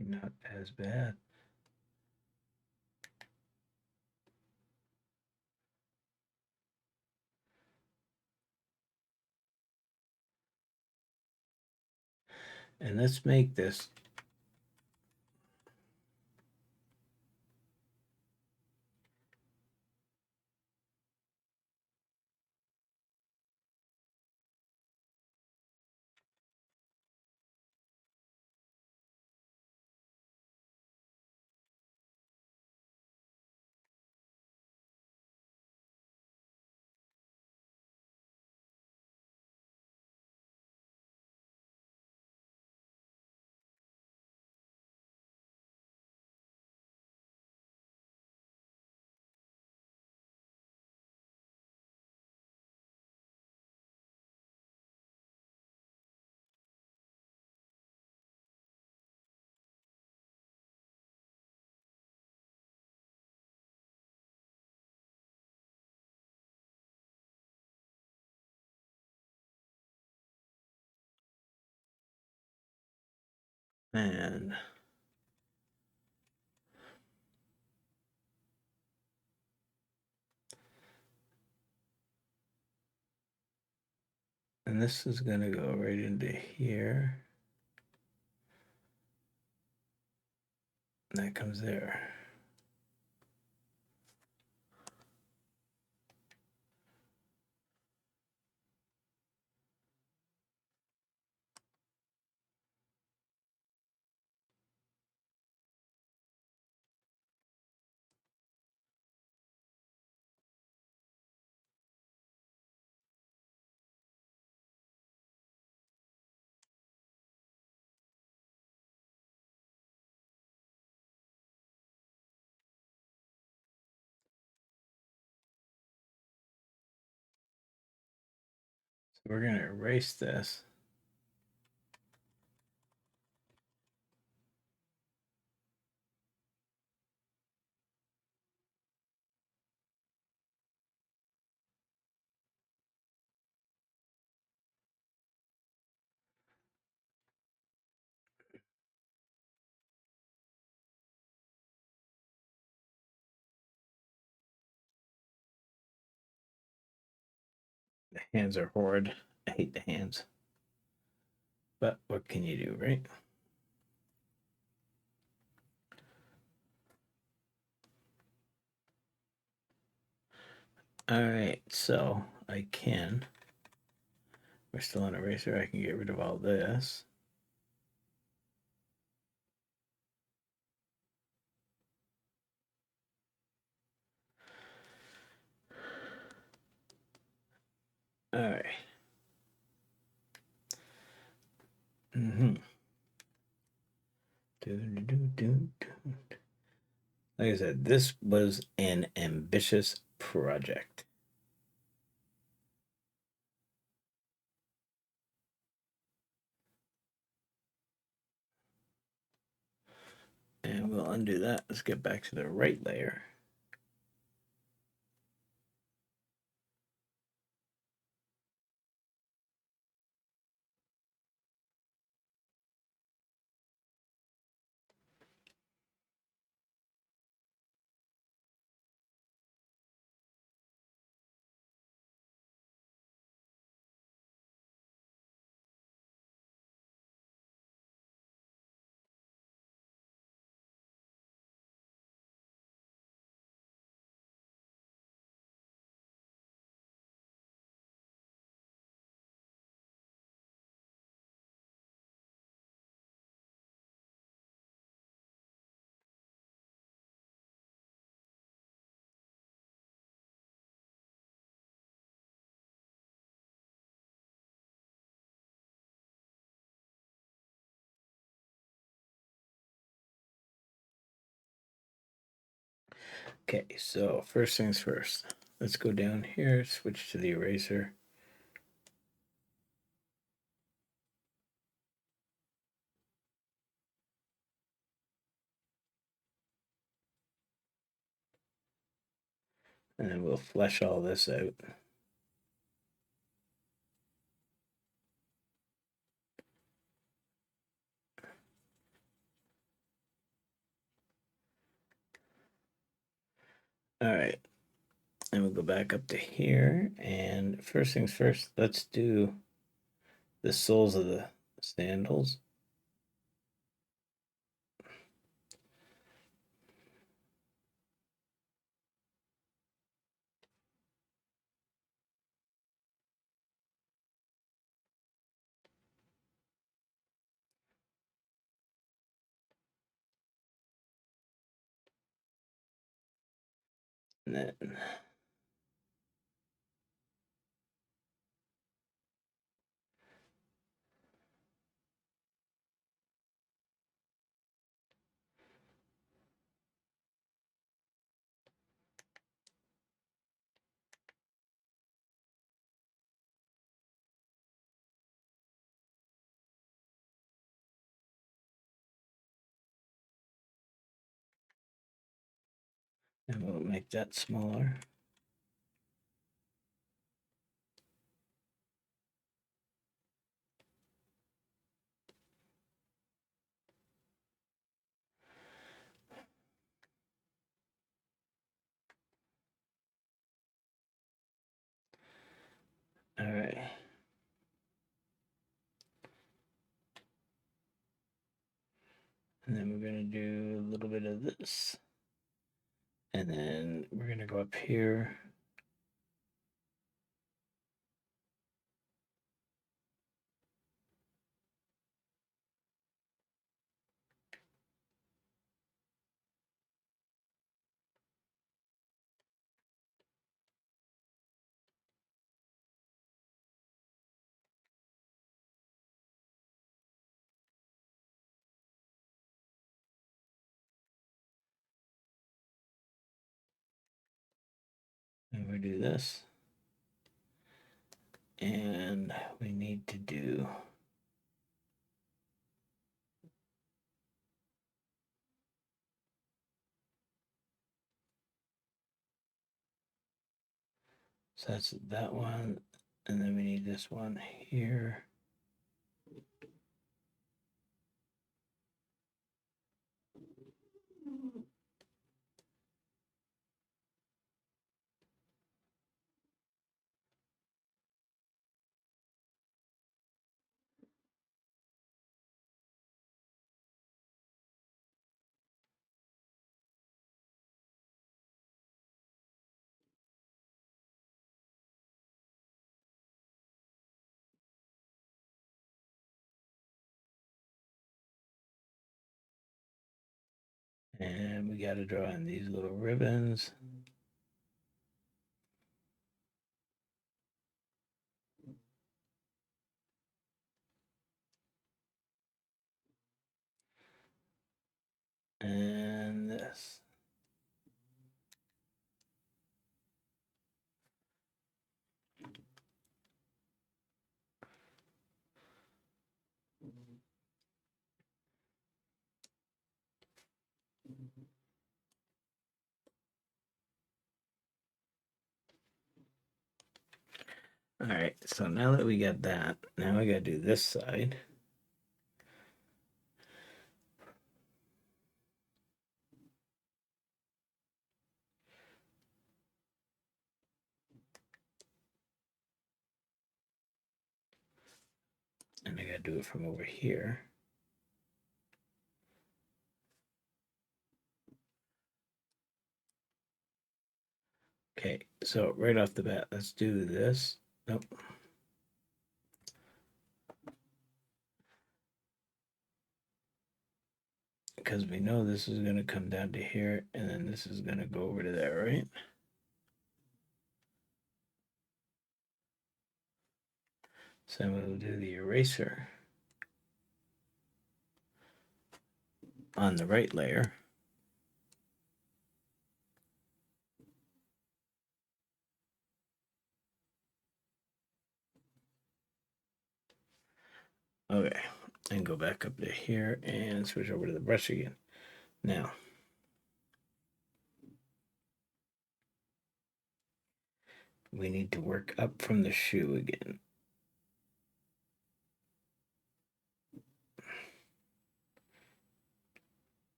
Not as bad. And let's make this. And this is going to go right into here. And that comes there. So we're going to erase this. The hands are horrid. I hate the hands. But what can you do, right? All right, so I can. We're still on eraser. I can get rid of all this. All right. Mm-hmm. Like I said, this was an ambitious project. And we'll undo that. Let's get back to the right layer. Okay, so first things first. Let's go down here, switch to the eraser. And then we'll flesh all this out. All right. And we'll go back up to here. And first things first, let's do the soles of the sandals. And then we'll make that smaller. All right. And then we're going to do a little bit of this. And then we're going to go up here. And we do this. And we need to do so that's that one. And then we need this one here. And we got to draw in these little ribbons. And this. All right, so now that we got that, now I got to do this side. And I got to do it from over here. Okay, so right off the bat, let's do this. Nope. Because we know this is going to come down to here, and then this is going to go over to there, right? So we'll do the eraser on the right layer. Okay, and go back up to here and switch over to the brush again. Now, we need to work up from the shoe again.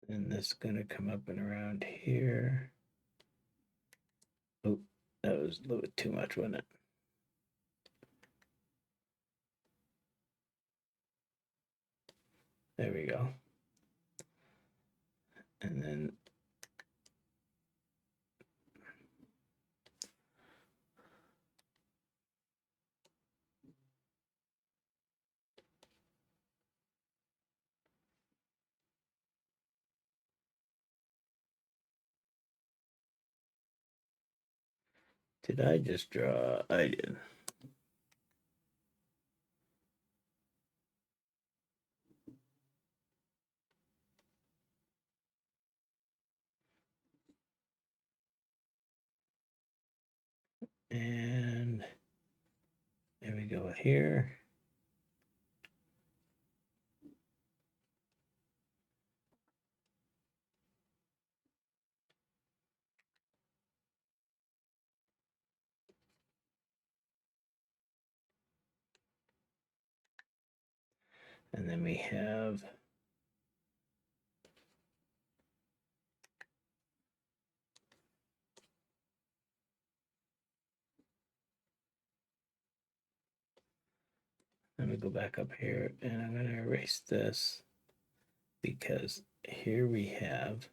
And this is going to come up and around here. Oh, that was a little bit too much, wasn't it? There we go. And then did I just draw? I did. And there we go here. And then we have let me go back up here and I'm going to erase this because here we have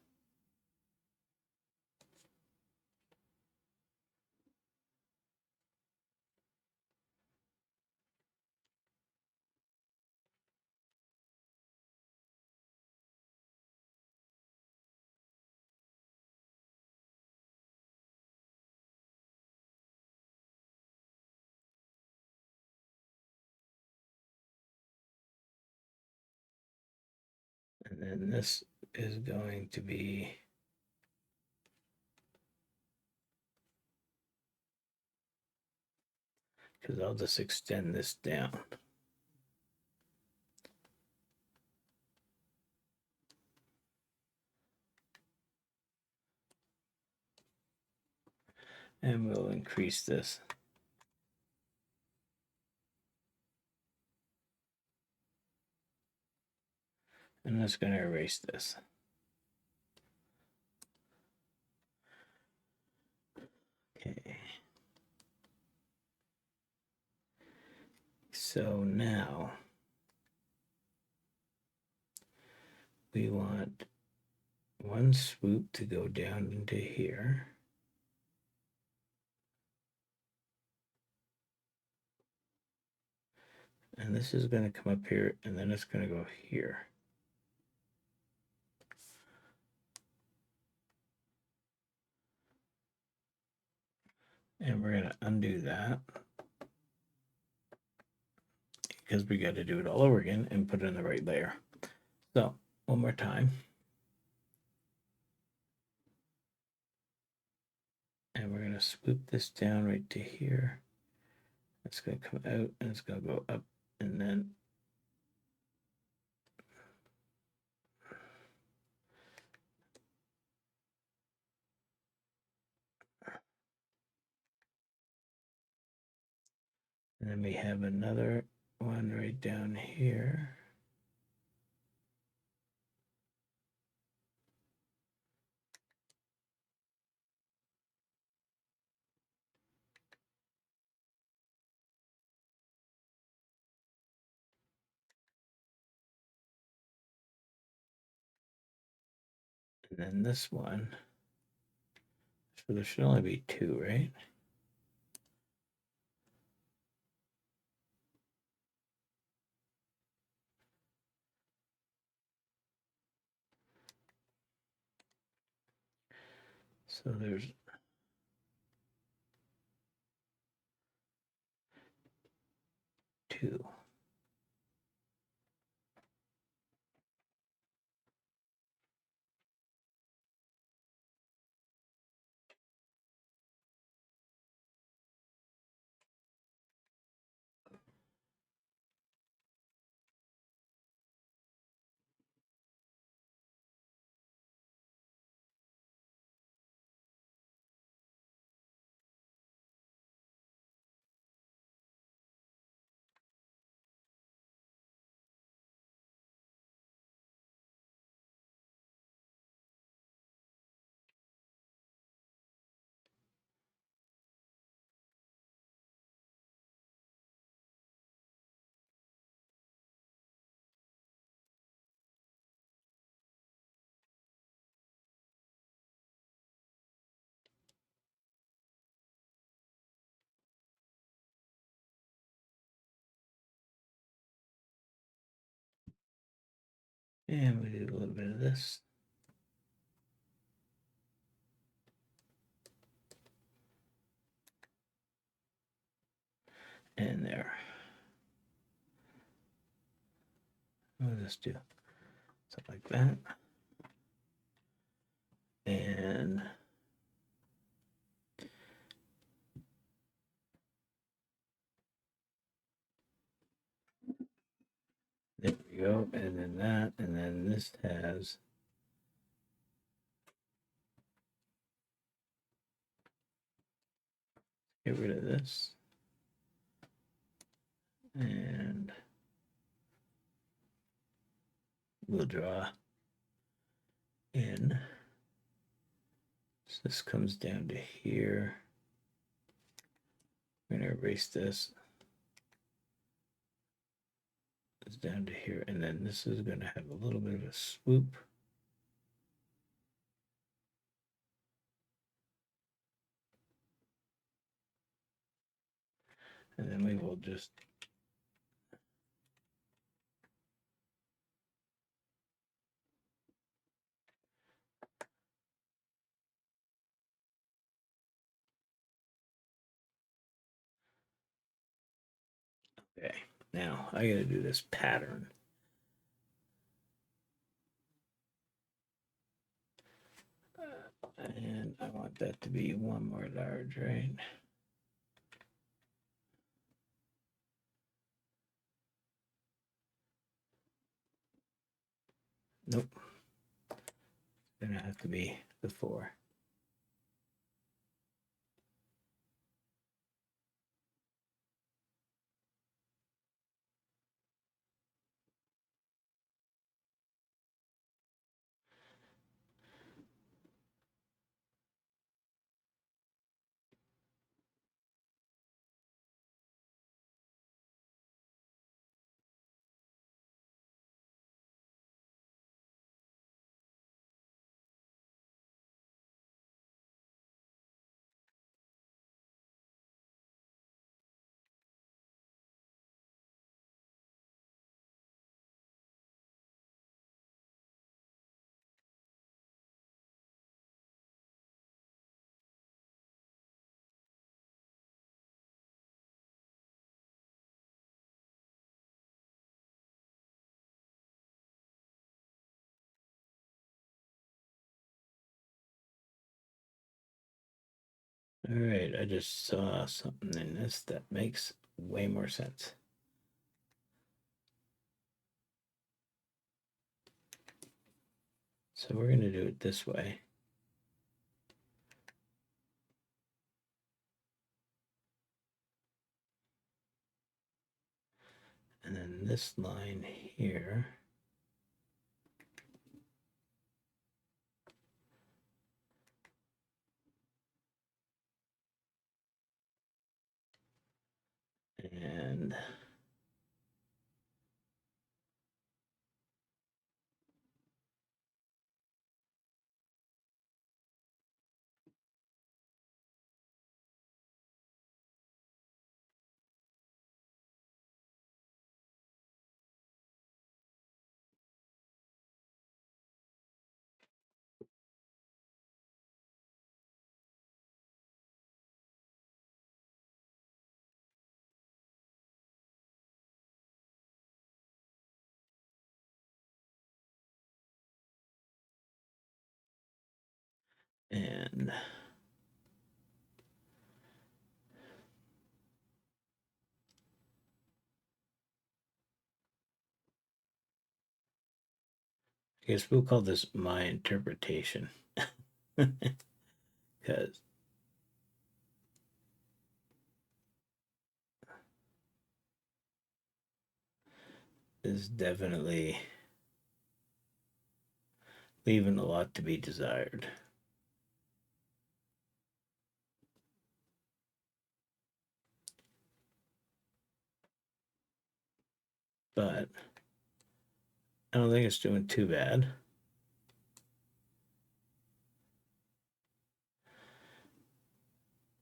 and then this is going to be because I'll just extend this down. And we'll increase this. And that's going to erase this. So now we want one swoop to go down into here. And this is going to come up here, and then it's going to go here. And we're going to undo that because we got to do it all over again and put it in the right layer. So one more time. And we're going to swoop this down right to here. It's going to come out and it's going to go up, and then we have another one right down here. And then this one. So there should only be two, right? So there's two. And we do a little bit of this. And there. We'll just do something like that. And there we go. And then that. And then this has get rid of this. And we'll draw in. So this comes down to here. I'm going to erase this. It's down to here. And then this is going to have a little bit of a swoop. And then we will just okay. Now I got to do this pattern. And I want that to be one more large, right? Nope. It's gonna have to be the 4. All right, I just saw something in this that makes way more sense. So we're going to do it this way. And then this line here. And and I guess we'll call this my interpretation. Because is definitely leaving a lot to be desired. But I don't think it's doing too bad.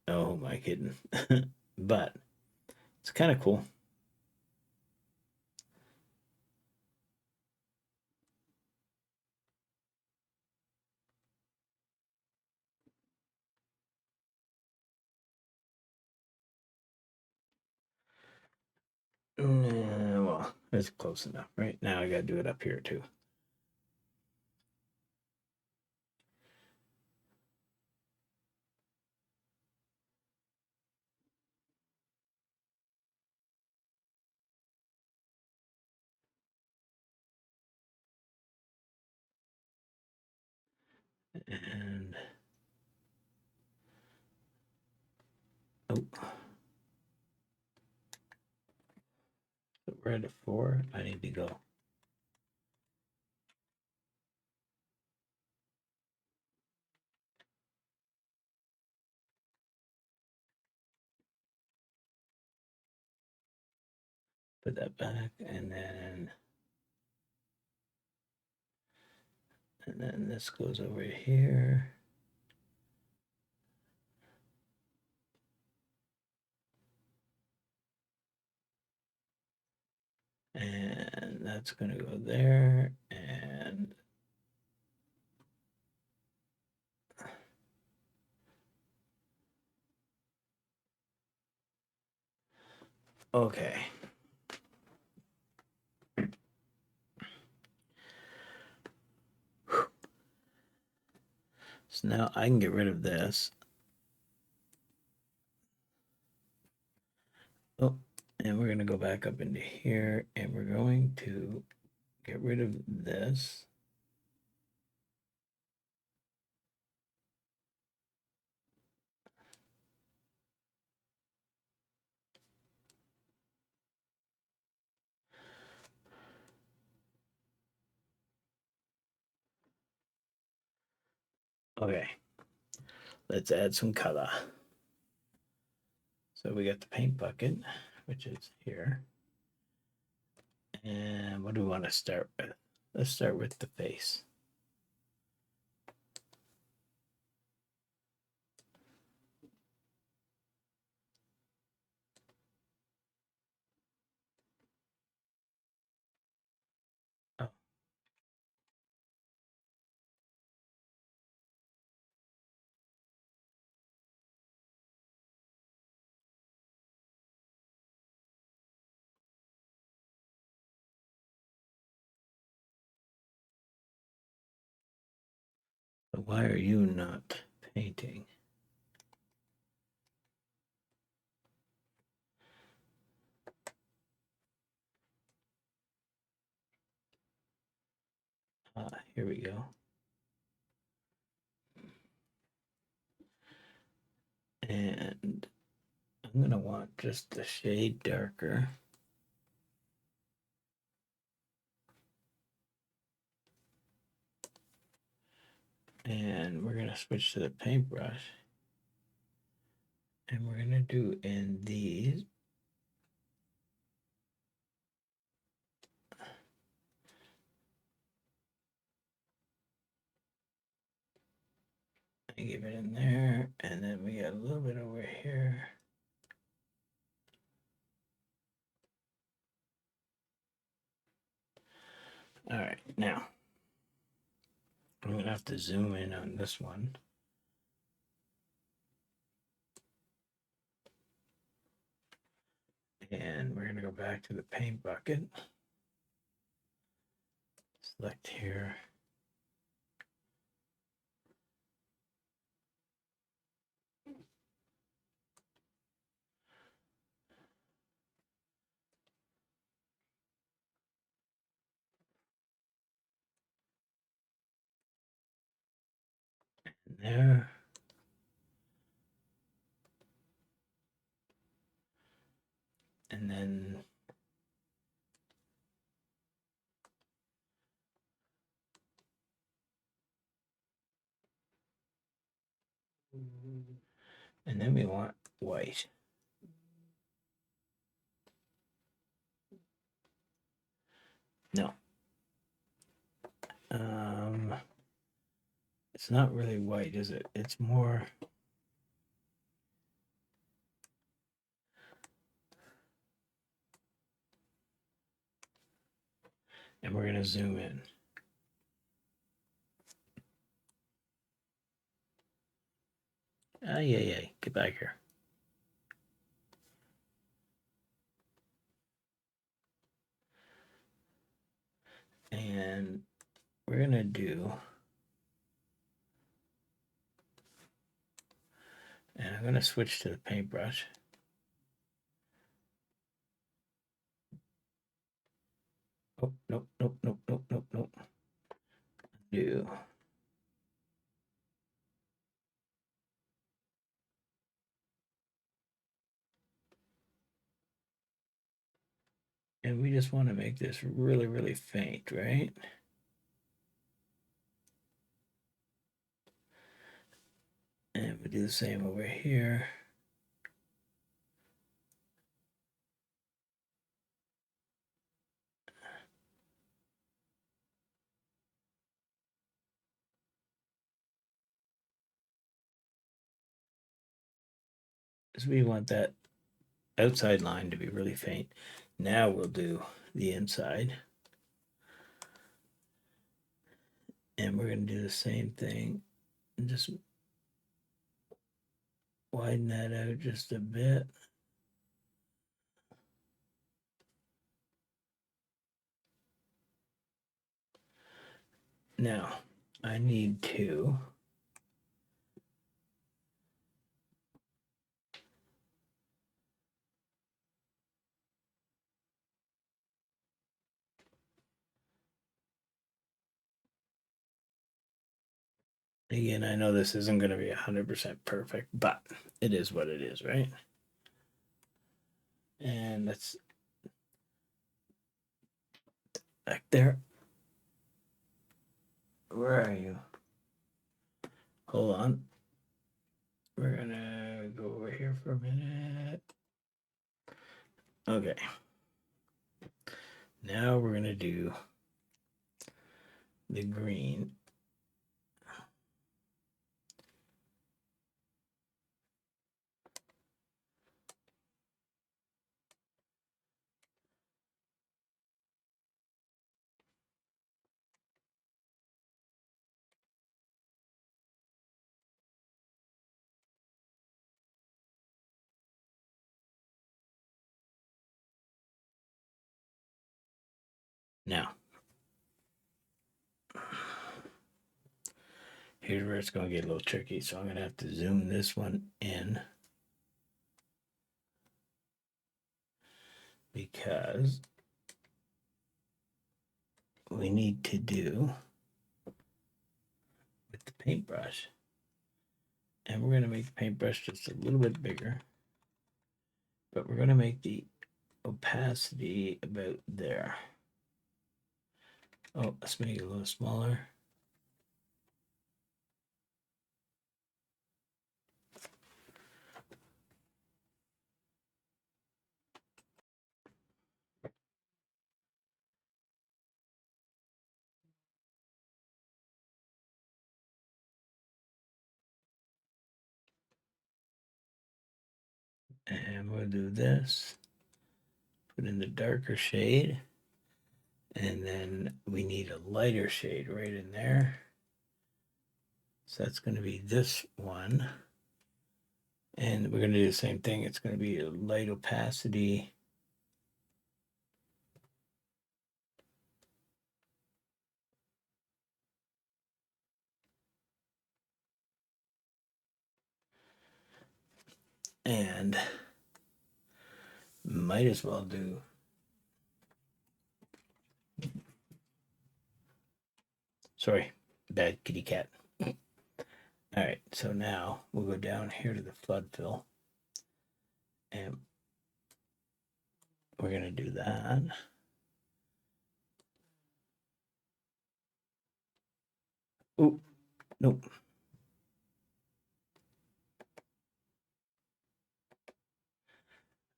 Oh, who am I kidding? But it's kind of cool. Well, it's close enough. Right now, I got to do it up here too. And oh, we're at a 4. I need to go. Put that back, and then this goes over here. And that's going to go there. And okay. So now I can get rid of this. Oh, and we're going to go back up into here and we're going to get rid of this. Okay, let's add some color. So we got the paint bucket, which is here. And what do we want to start with? Let's start with the face. Oh. But why are you not painting? Here we go. And I'm going to want just a shade darker. And we're going to switch to the paintbrush. And we're going to do in these. And give it in there. And then we got a little bit over here. All right, now I'm going to have to zoom in on this one. And we're going to go back to the paint bucket. Select here. And there. And then we want white. No. It's not really white, is it? It's more. And we're going to zoom in. Yeah. Get back here. And we're going to do. And I'm going to switch to the paintbrush. Oh, nope. Do. And we just want to make this really, really faint, right? And we do the same over here. Because we want that outside line to be really faint. Now we'll do the inside. And we're going to do the same thing and just widen that out just a bit. Now, I need to again, I know this isn't going to be 100% perfect, but it is what it is, right? And that's back there. Where are you? Hold on. We're going to go over here for a minute. Okay. Now we're going to do the green. Now, here's where it's going to get a little tricky. So I'm going to have to zoom this one in because we need to do paintbrush. And we're going to make the paintbrush just a little bit bigger. But we're going to make the opacity about there. Oh, let's make it a little smaller. And we'll do this. Put in the darker shade. And then we need a lighter shade right in there. So that's going to be this one. And we're going to do the same thing. It's going to be a light opacity. And might as well do. Sorry, bad kitty cat. All right, so now we'll go down here to the flood fill. And we're going to do that. Oh, nope.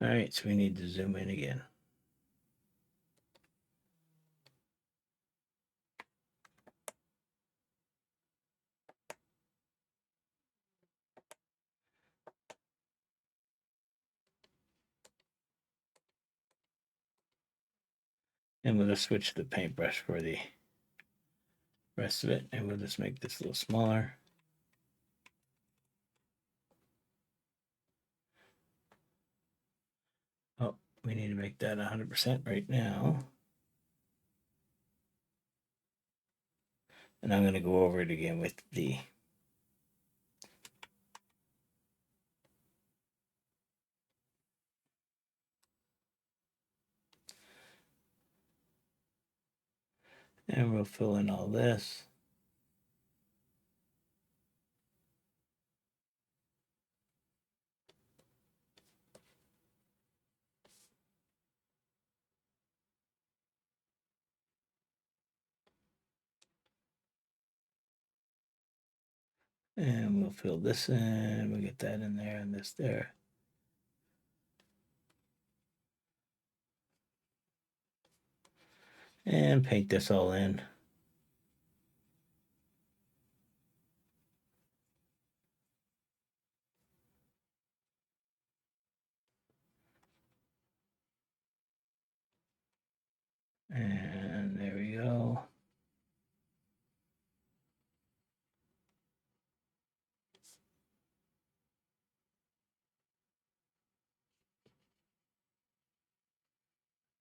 All right, so we need to zoom in again. And we'll just switch the paintbrush for the rest of it. And we'll just make this a little smaller. Oh, we need to make that 100% right now. And I'm going to go over it again with the and we'll fill in all this. And we'll fill this in. We'll get that in there and this there. And paint this all in. And there we go.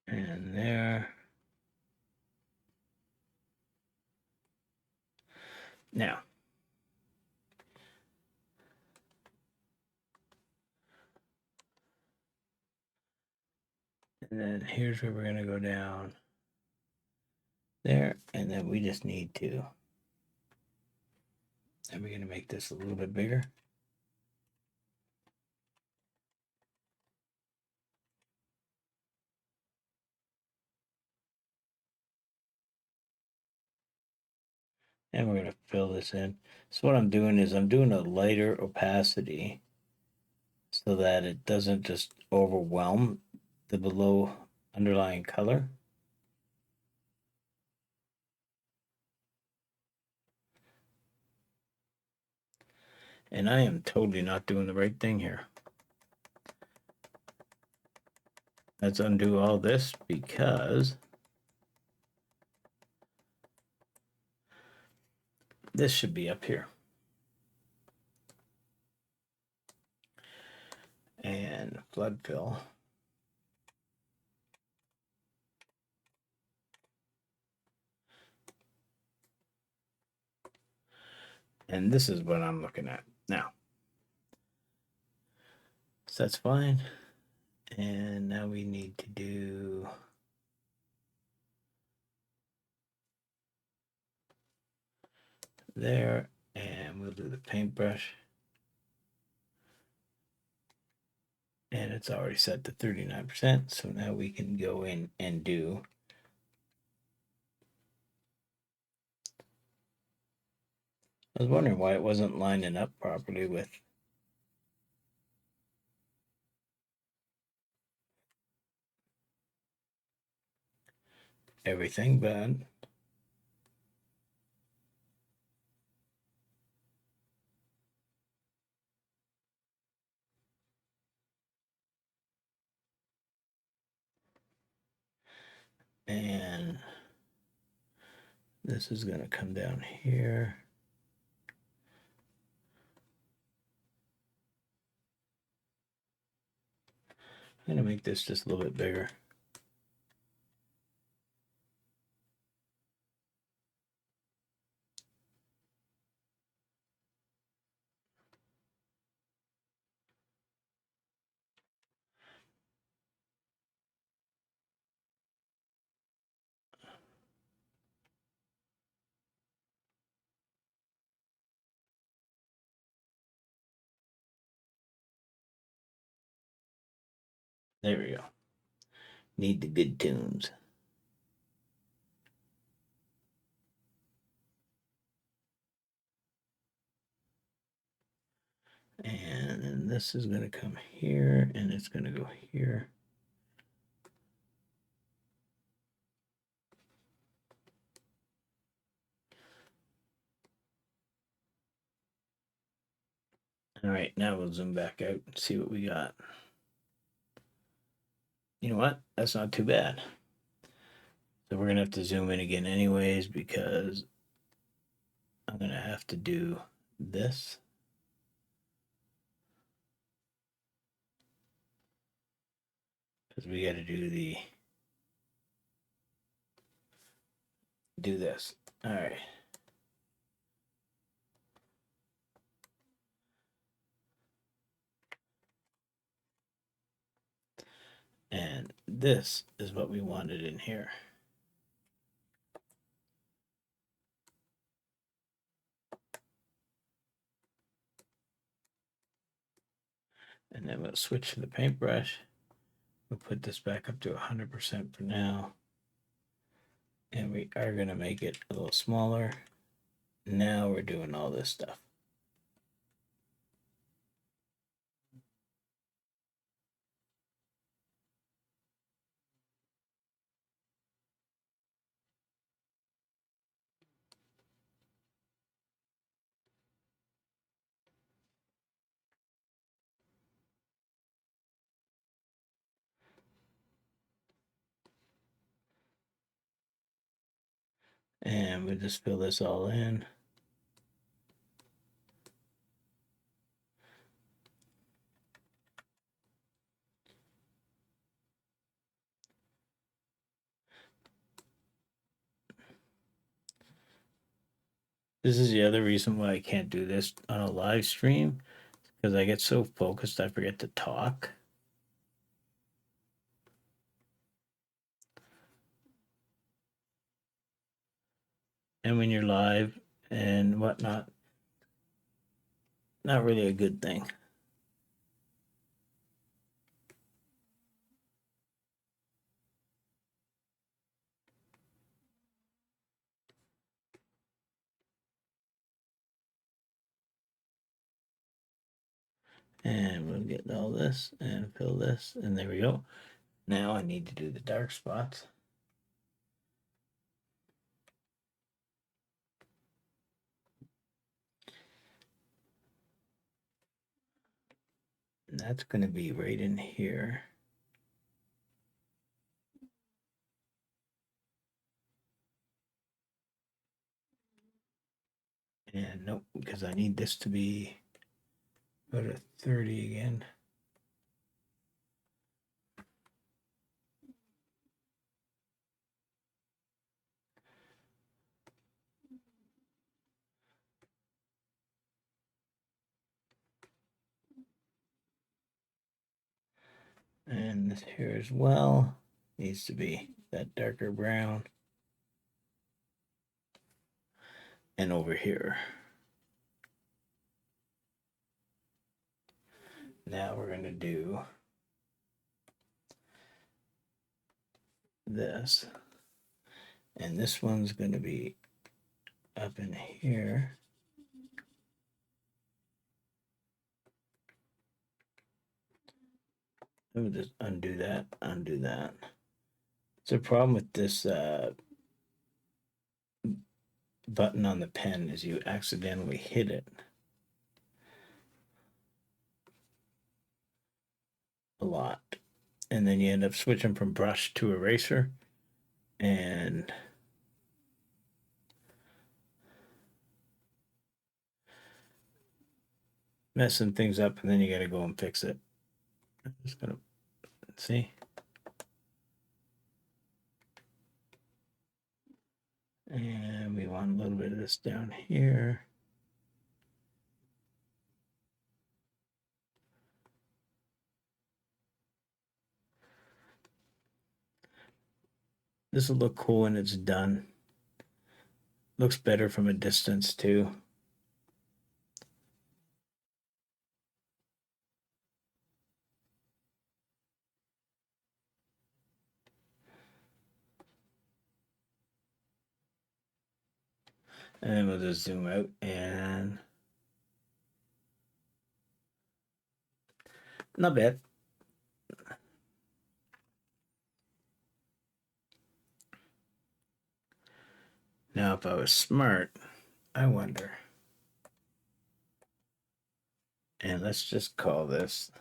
And there. Now, and then here's where we're going to go down there. And then we just need to, and we're going to make this a little bit bigger. And we're going to fill this in. So what I'm doing is I'm doing a lighter opacity so that it doesn't just overwhelm the below underlying color. And I am totally not doing the right thing here. Let's undo all this because this should be up here. And flood fill. And this is what I'm looking at now. So that's fine. And now we need to do there and we'll do the paintbrush. And it's already set to 39%. So now we can go in and do I was wondering why it wasn't lining up properly with everything, but and this is going to come down here. I'm going to make this just a little bit bigger. There we go. Need the good tunes. And then this is going to come here and it's going to go here. All right, now we'll zoom back out and see what we got. You know what? That's not too bad. So we're going to have to zoom in again anyways because I'm going to have to do this. Because we got to do this. All right. And this is what we wanted in here. And then we'll switch to the paintbrush. We'll put this back up to 100% for now. And we are going to make it a little smaller. Now we're doing all this stuff. And we'll just fill this all in. This is the other reason why I can't do this on a live stream, because I get so focused I forget to talk. And when you're live and whatnot, not really a good thing. And we'll get all this and fill this, and there we go. Now I need to do the dark spots. And that's going to be right in here. And nope, because I need this to be go to 30 again. And this here as well needs to be that darker brown. And over here. Now we're going to do this. And this one's going to be up in here. Let me just undo that, undo that. It's a problem with this button on the pen is you accidentally hit it a lot. And then you end up switching from brush to eraser and messing things up, and then you got to go and fix it. I'm just going to see. And we want a little bit of this down here. This will look cool when it's done. Looks better from a distance too. And then we'll just zoom out and not bad. Now, if I was smart, I wonder. And let's just call this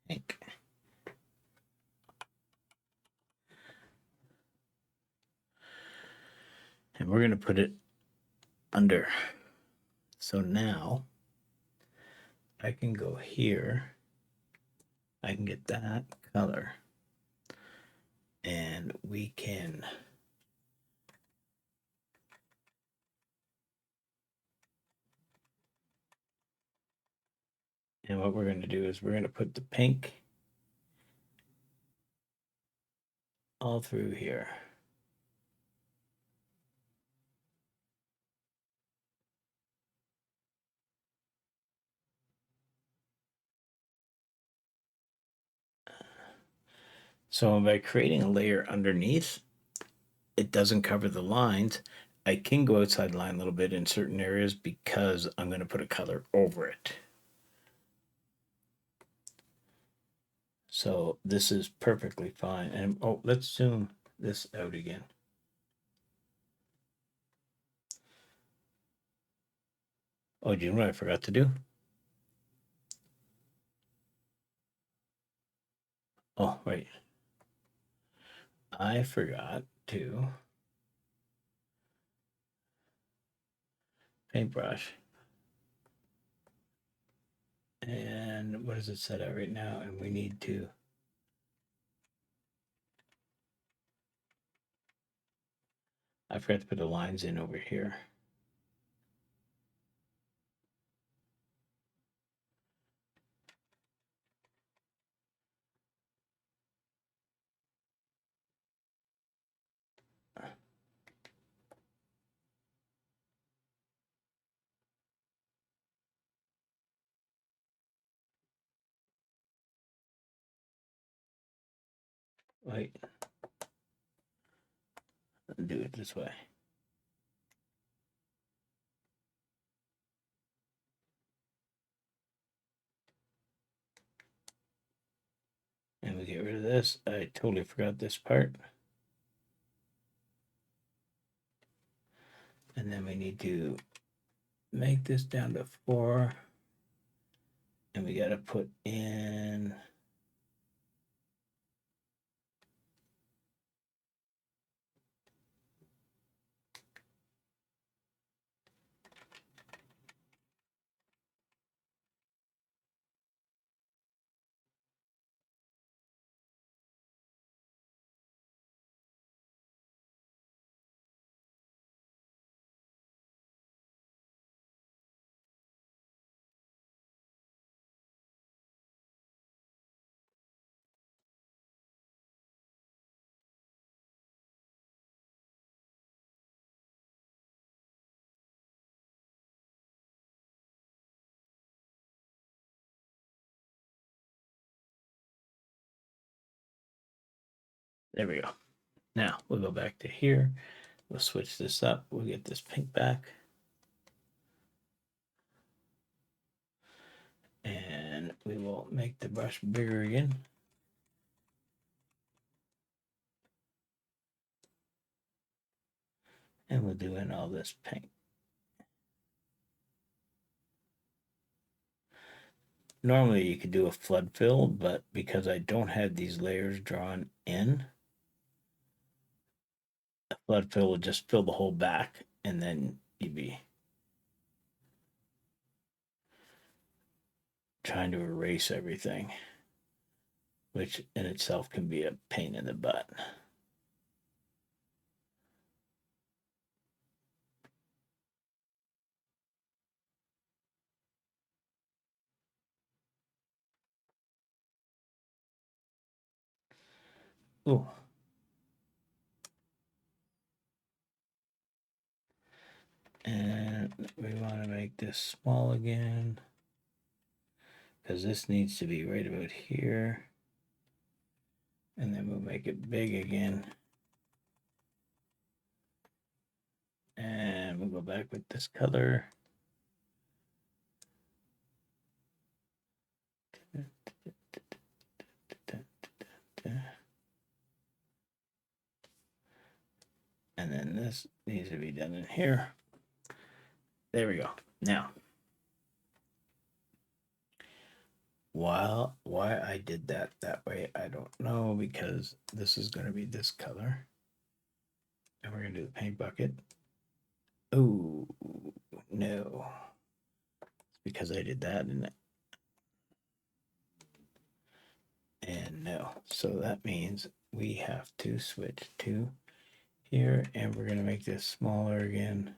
ink. And we're going to put it under. So now I can go here. I can get that color. And we can and what we're going to do is we're going to put the pink all through here. So by creating a layer underneath, it doesn't cover the lines. I can go outside the line a little bit in certain areas because I'm going to put a color over it. So this is perfectly fine. And oh, let's zoom this out again. Oh, do you know what I forgot to do? Oh, right. I forgot to paintbrush. And what is it set at right now? And we need to I forgot to put the lines in over here. Wait, do it this way. And we get rid of this. I totally forgot this part. And then we need to make this down to 4. And we got to put in There we go. Now we'll go back to here. We'll switch this up. We'll get this pink back. And we will make the brush bigger again. And we'll do in all this pink. Normally you could do a flood fill, but because I don't have these layers drawn in, a flood fill will just fill the whole back and then you'd be trying to erase everything, which in itself can be a pain in the butt. Oh. And we want to make this small again because this needs to be right about here. And then we'll make it big again. And we'll go back with this color. And then this needs to be done in here. There we go. Now, why I did that way, I don't know, because this is going to be this color. And we're going to do the paint bucket. Oh, no. It's because I did that, isn't it? And no. So that means we have to switch to here, and we're going to make this smaller again.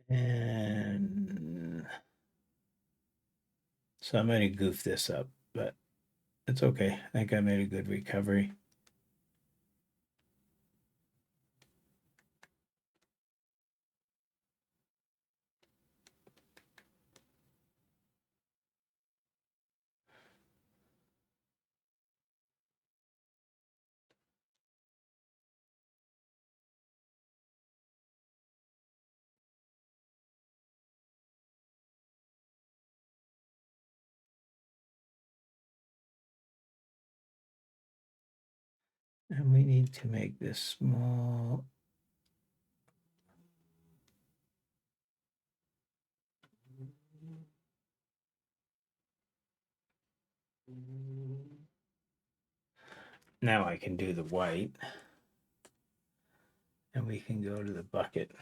And so I'm going to goof this up, but it's okay. I think I made a good recovery. And we need to make this small. Now I can do the white. And we can go to the bucket.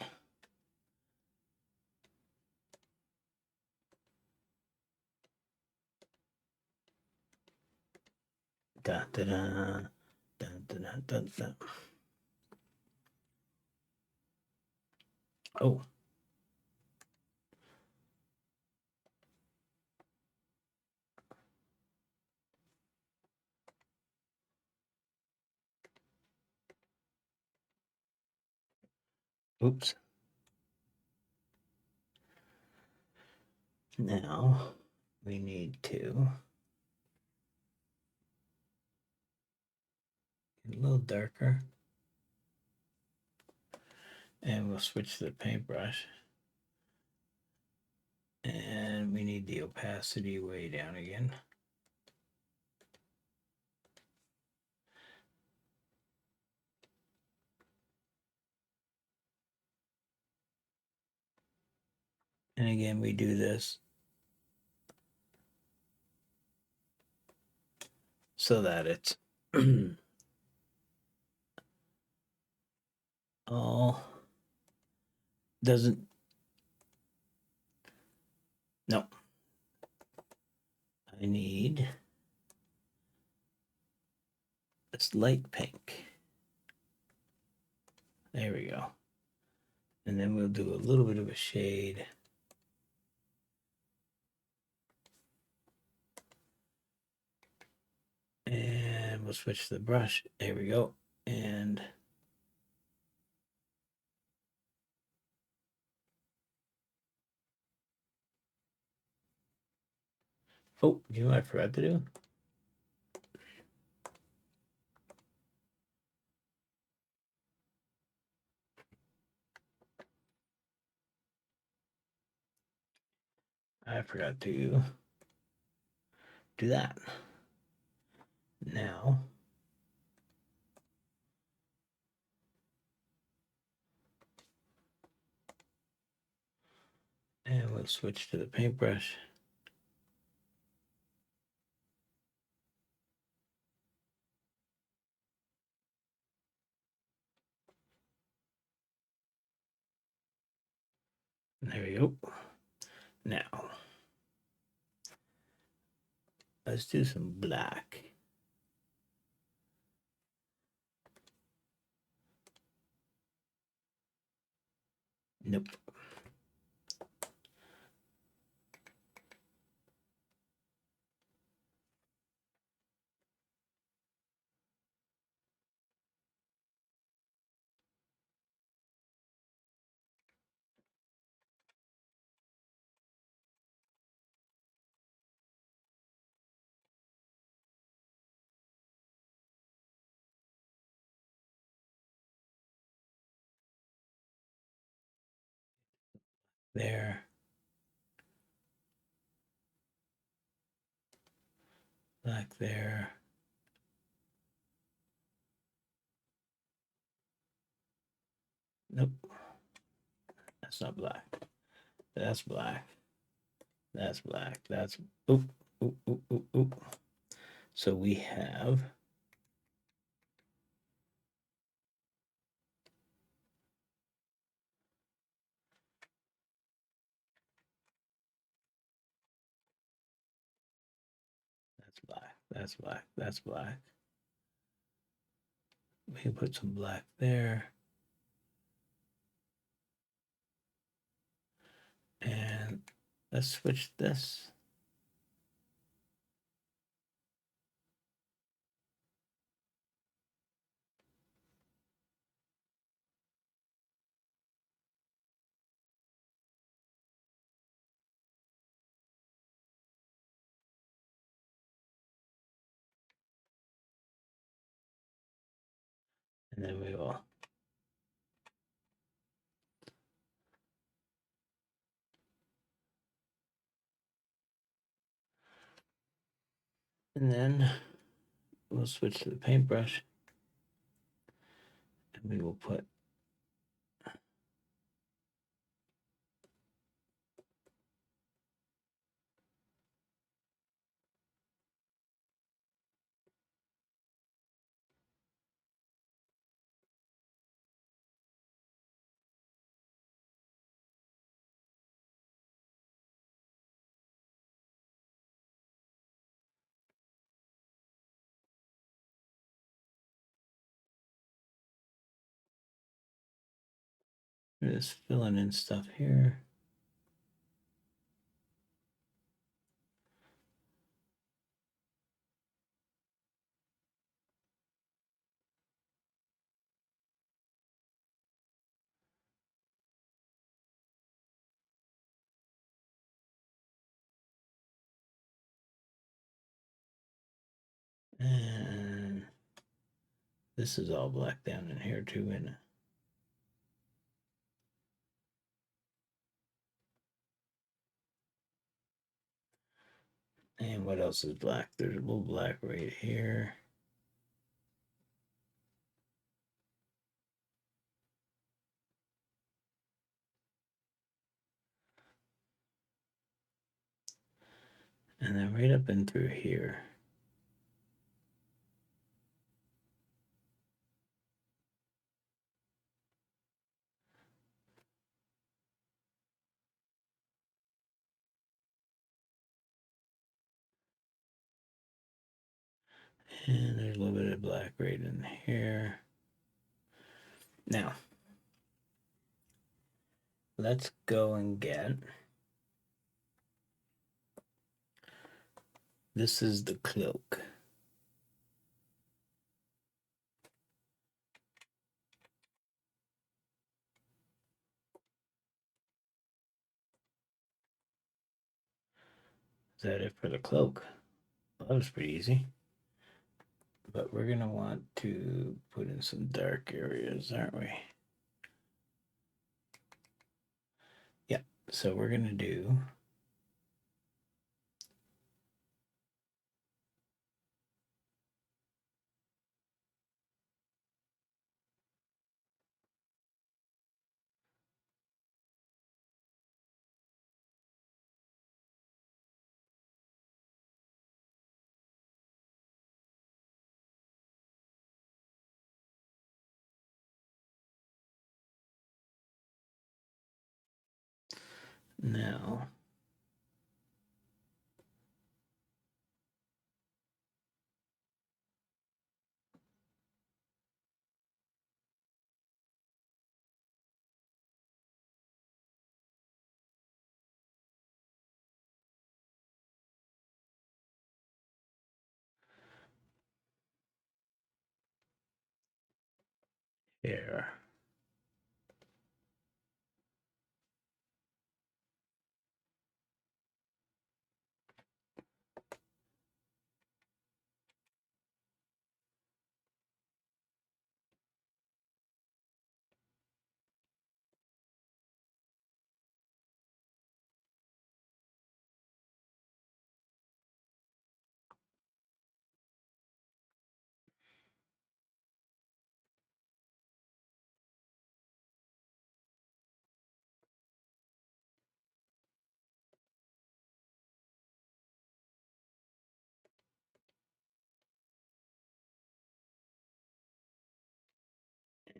Da, da, da, da, da, da, da. Oh. Oops. Now we need to get a little darker. And we'll switch to the paintbrush. And we need the opacity way down again. And again, we do this so that it's all doesn't. No. I need this light pink. There we go. And then we'll do a little bit of a shade. And we'll switch to the brush. There we go. And oh, you know what I forgot to do? I forgot to do that. Now, and we'll switch to the paintbrush. There we go. Now, let's do some black. Nope. There. Black there. Nope. That's not black. That's black. That's black. That's oop, oop, oop, oop, oop. So we have that's black. That's black. That's black. We can put some black there. And let's switch this. And then we will and then we'll switch to the paintbrush and we will put just filling in stuff here. And this is all black down in here too, and what else is black? There's a little black right here. And then right up and through here. And there's a little bit of black right in here. Now, let's go and get. This is the cloak. Is that it for the cloak? Well, that was pretty easy. But we're going to want to put in some dark areas, aren't we? Yeah, so we're going to do now. Here.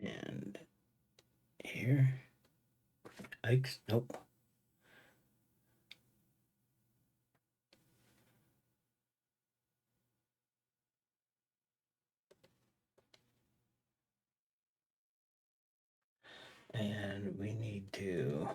And here. Ike's. Nope. And we need to.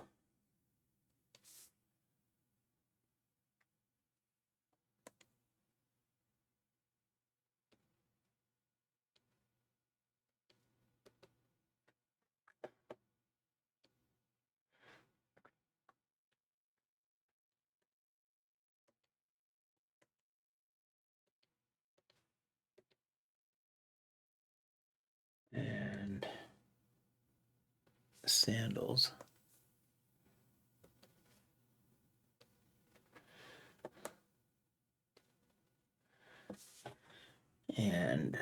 And sandals. And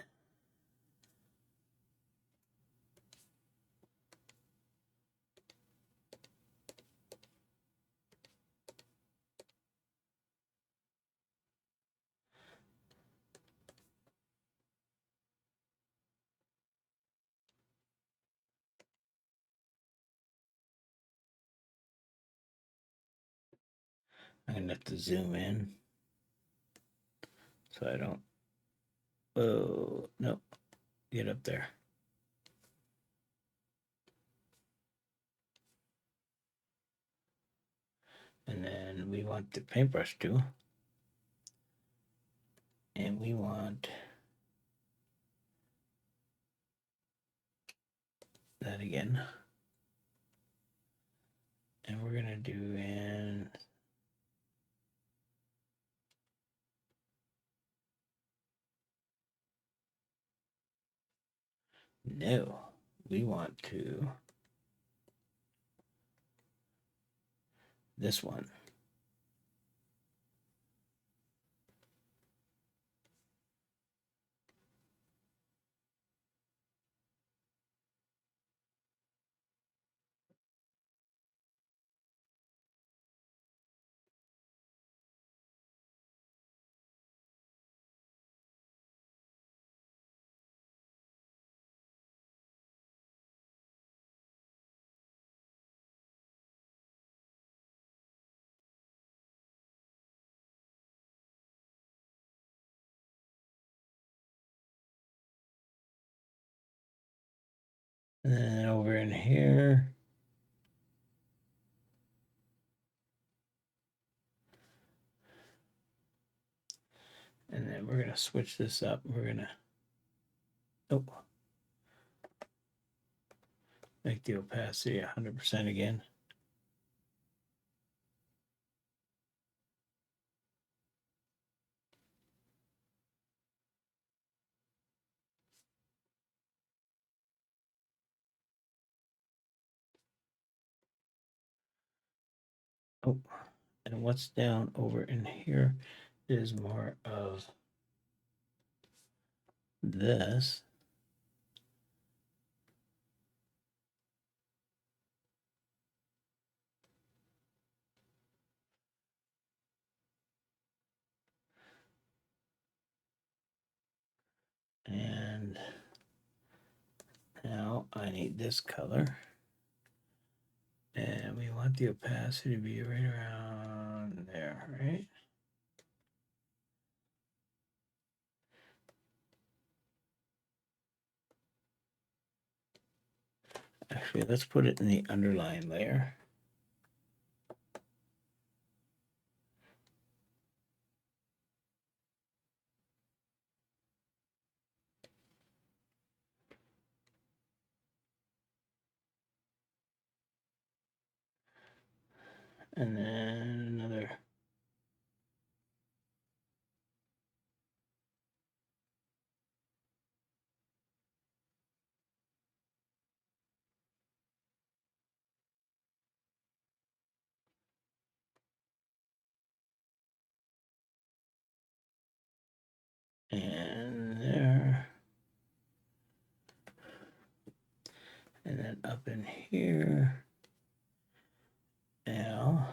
I'm going to have to zoom in so I don't. Oh, no. Get up there. And then we want the paintbrush too. And we want that again. And we're going to do in. No, we want to. This one. And then over in here, And then we're going to switch this up. We're going to, oh, make the opacity 100% again. Oh, and what's down over in here is more of this. And now I need this color. And we want the opacity to be right around there, right? Actually, let's put it in the underline layer. And then another. And there. And then up in here. Now.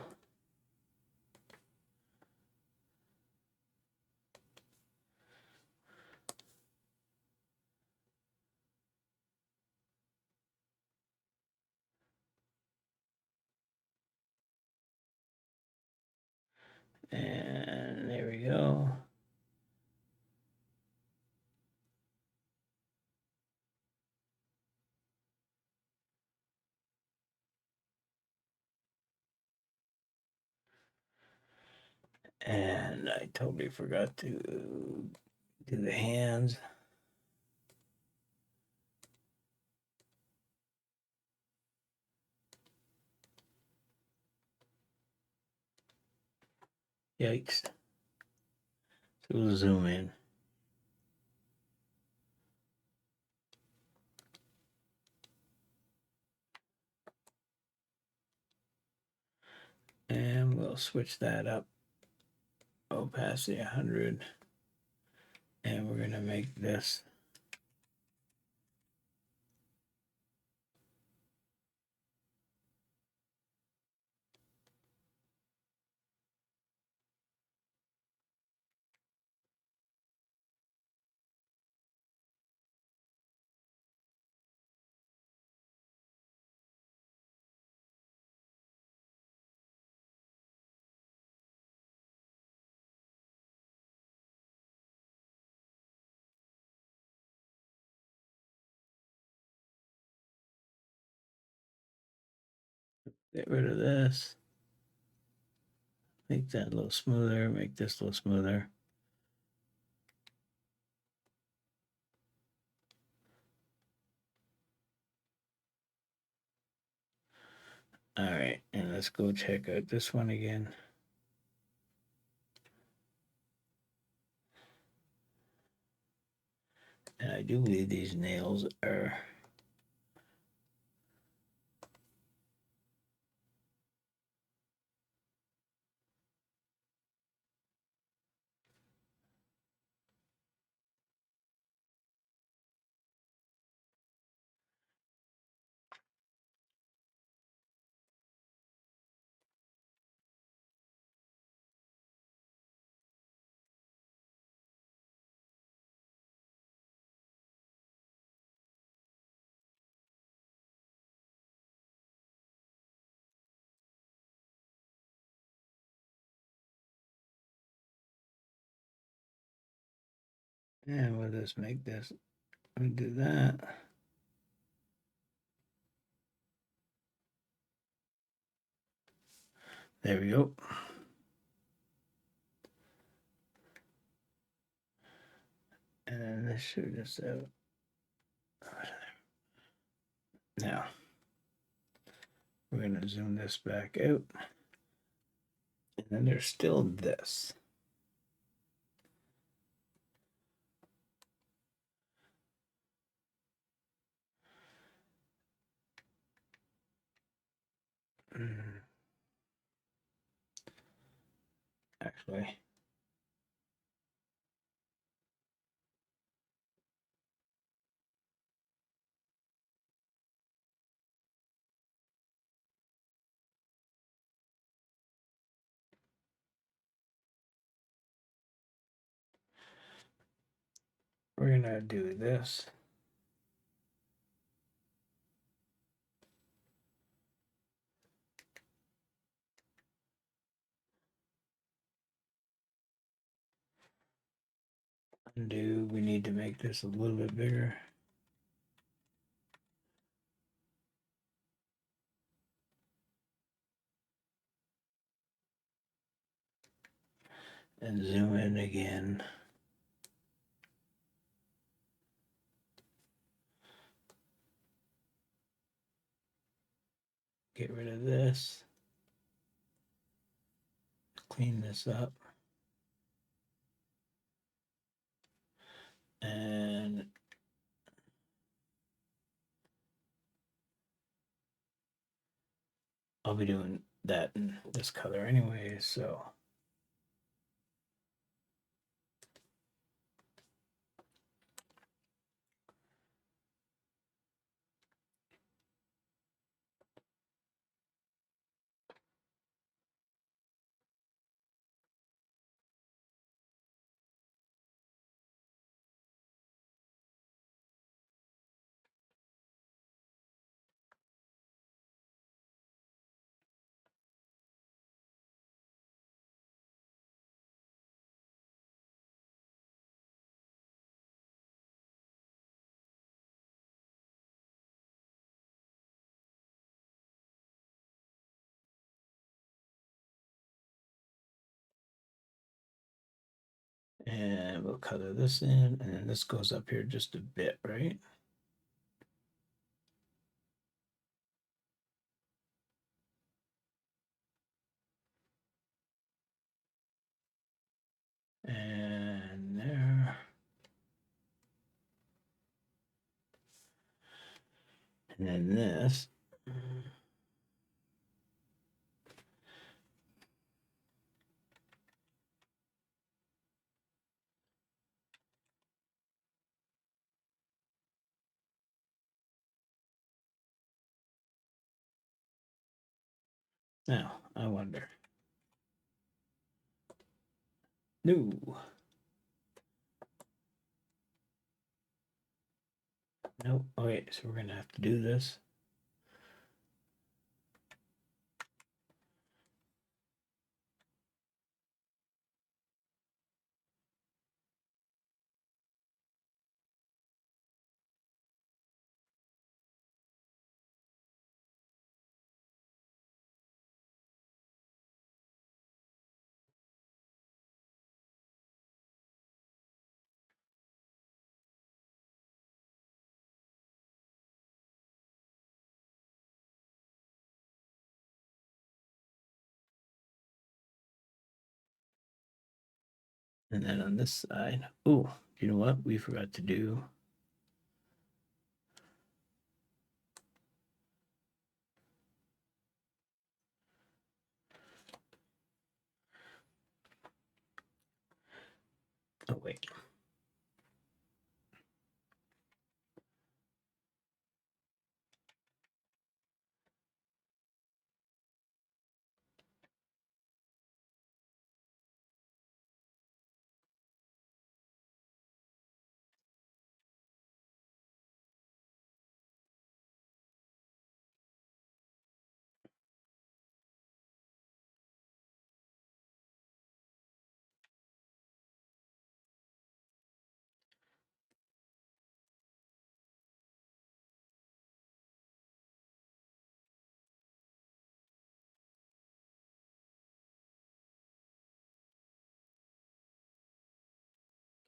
And there we go. And I totally forgot to do the hands. Yikes. So we'll zoom in. And we'll switch that up. Opacity 100. And we're going to make this get rid of this. Make that a little smoother. Make this a little smoother. All right, and let's go check out this one again. And I do believe these nails are and we'll just make this. Let me do that. There we go. Let's shoot this out. Now, we're going to zoom this back out. And then there's still this. Actually, we're going to do this. Undo, we need to make this a little bit bigger. And zoom in again. Get rid of this. Clean this up. And I'll be doing that in this color anyway, so. And we'll color this in, and then this goes up here just a bit, right? And there. And then this. Now, I wonder. No. Nope. Okay, so we're gonna have to do this. And then on this side, oh, you know what? We forgot to do. Oh, wait.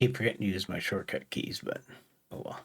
Keep forgetting to use my shortcut keys, but oh well.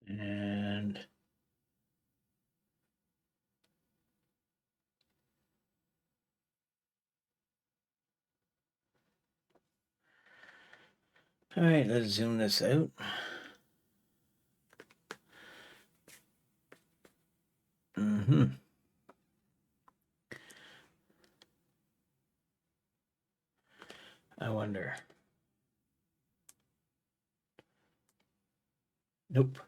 And all right, let's zoom this out. Mm-hmm. I wonder. Nope.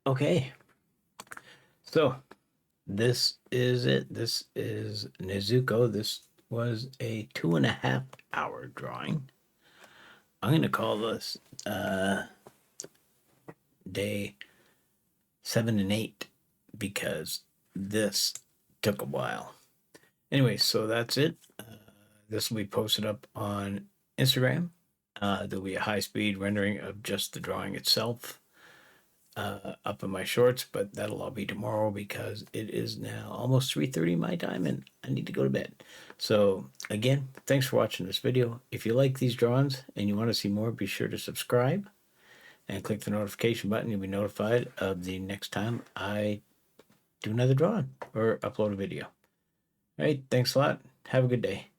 Okay. So this is it. This is Nezuko. This was a 2.5 hour drawing. I'm going to call this day 7 and 8 because this took a while. Anyway, so that's it. This will be posted up on Instagram. There'll be a high speed rendering of just the drawing itself up in my shorts, but that'll all be tomorrow because it is now almost 3:30 my time and I need to go to bed. So again, thanks for watching this video. If you like these drawings and you want to see more, be sure to subscribe and click the notification button. You'll be notified of the next time I do another drawing or upload a video. All right, thanks a lot. Have a good day.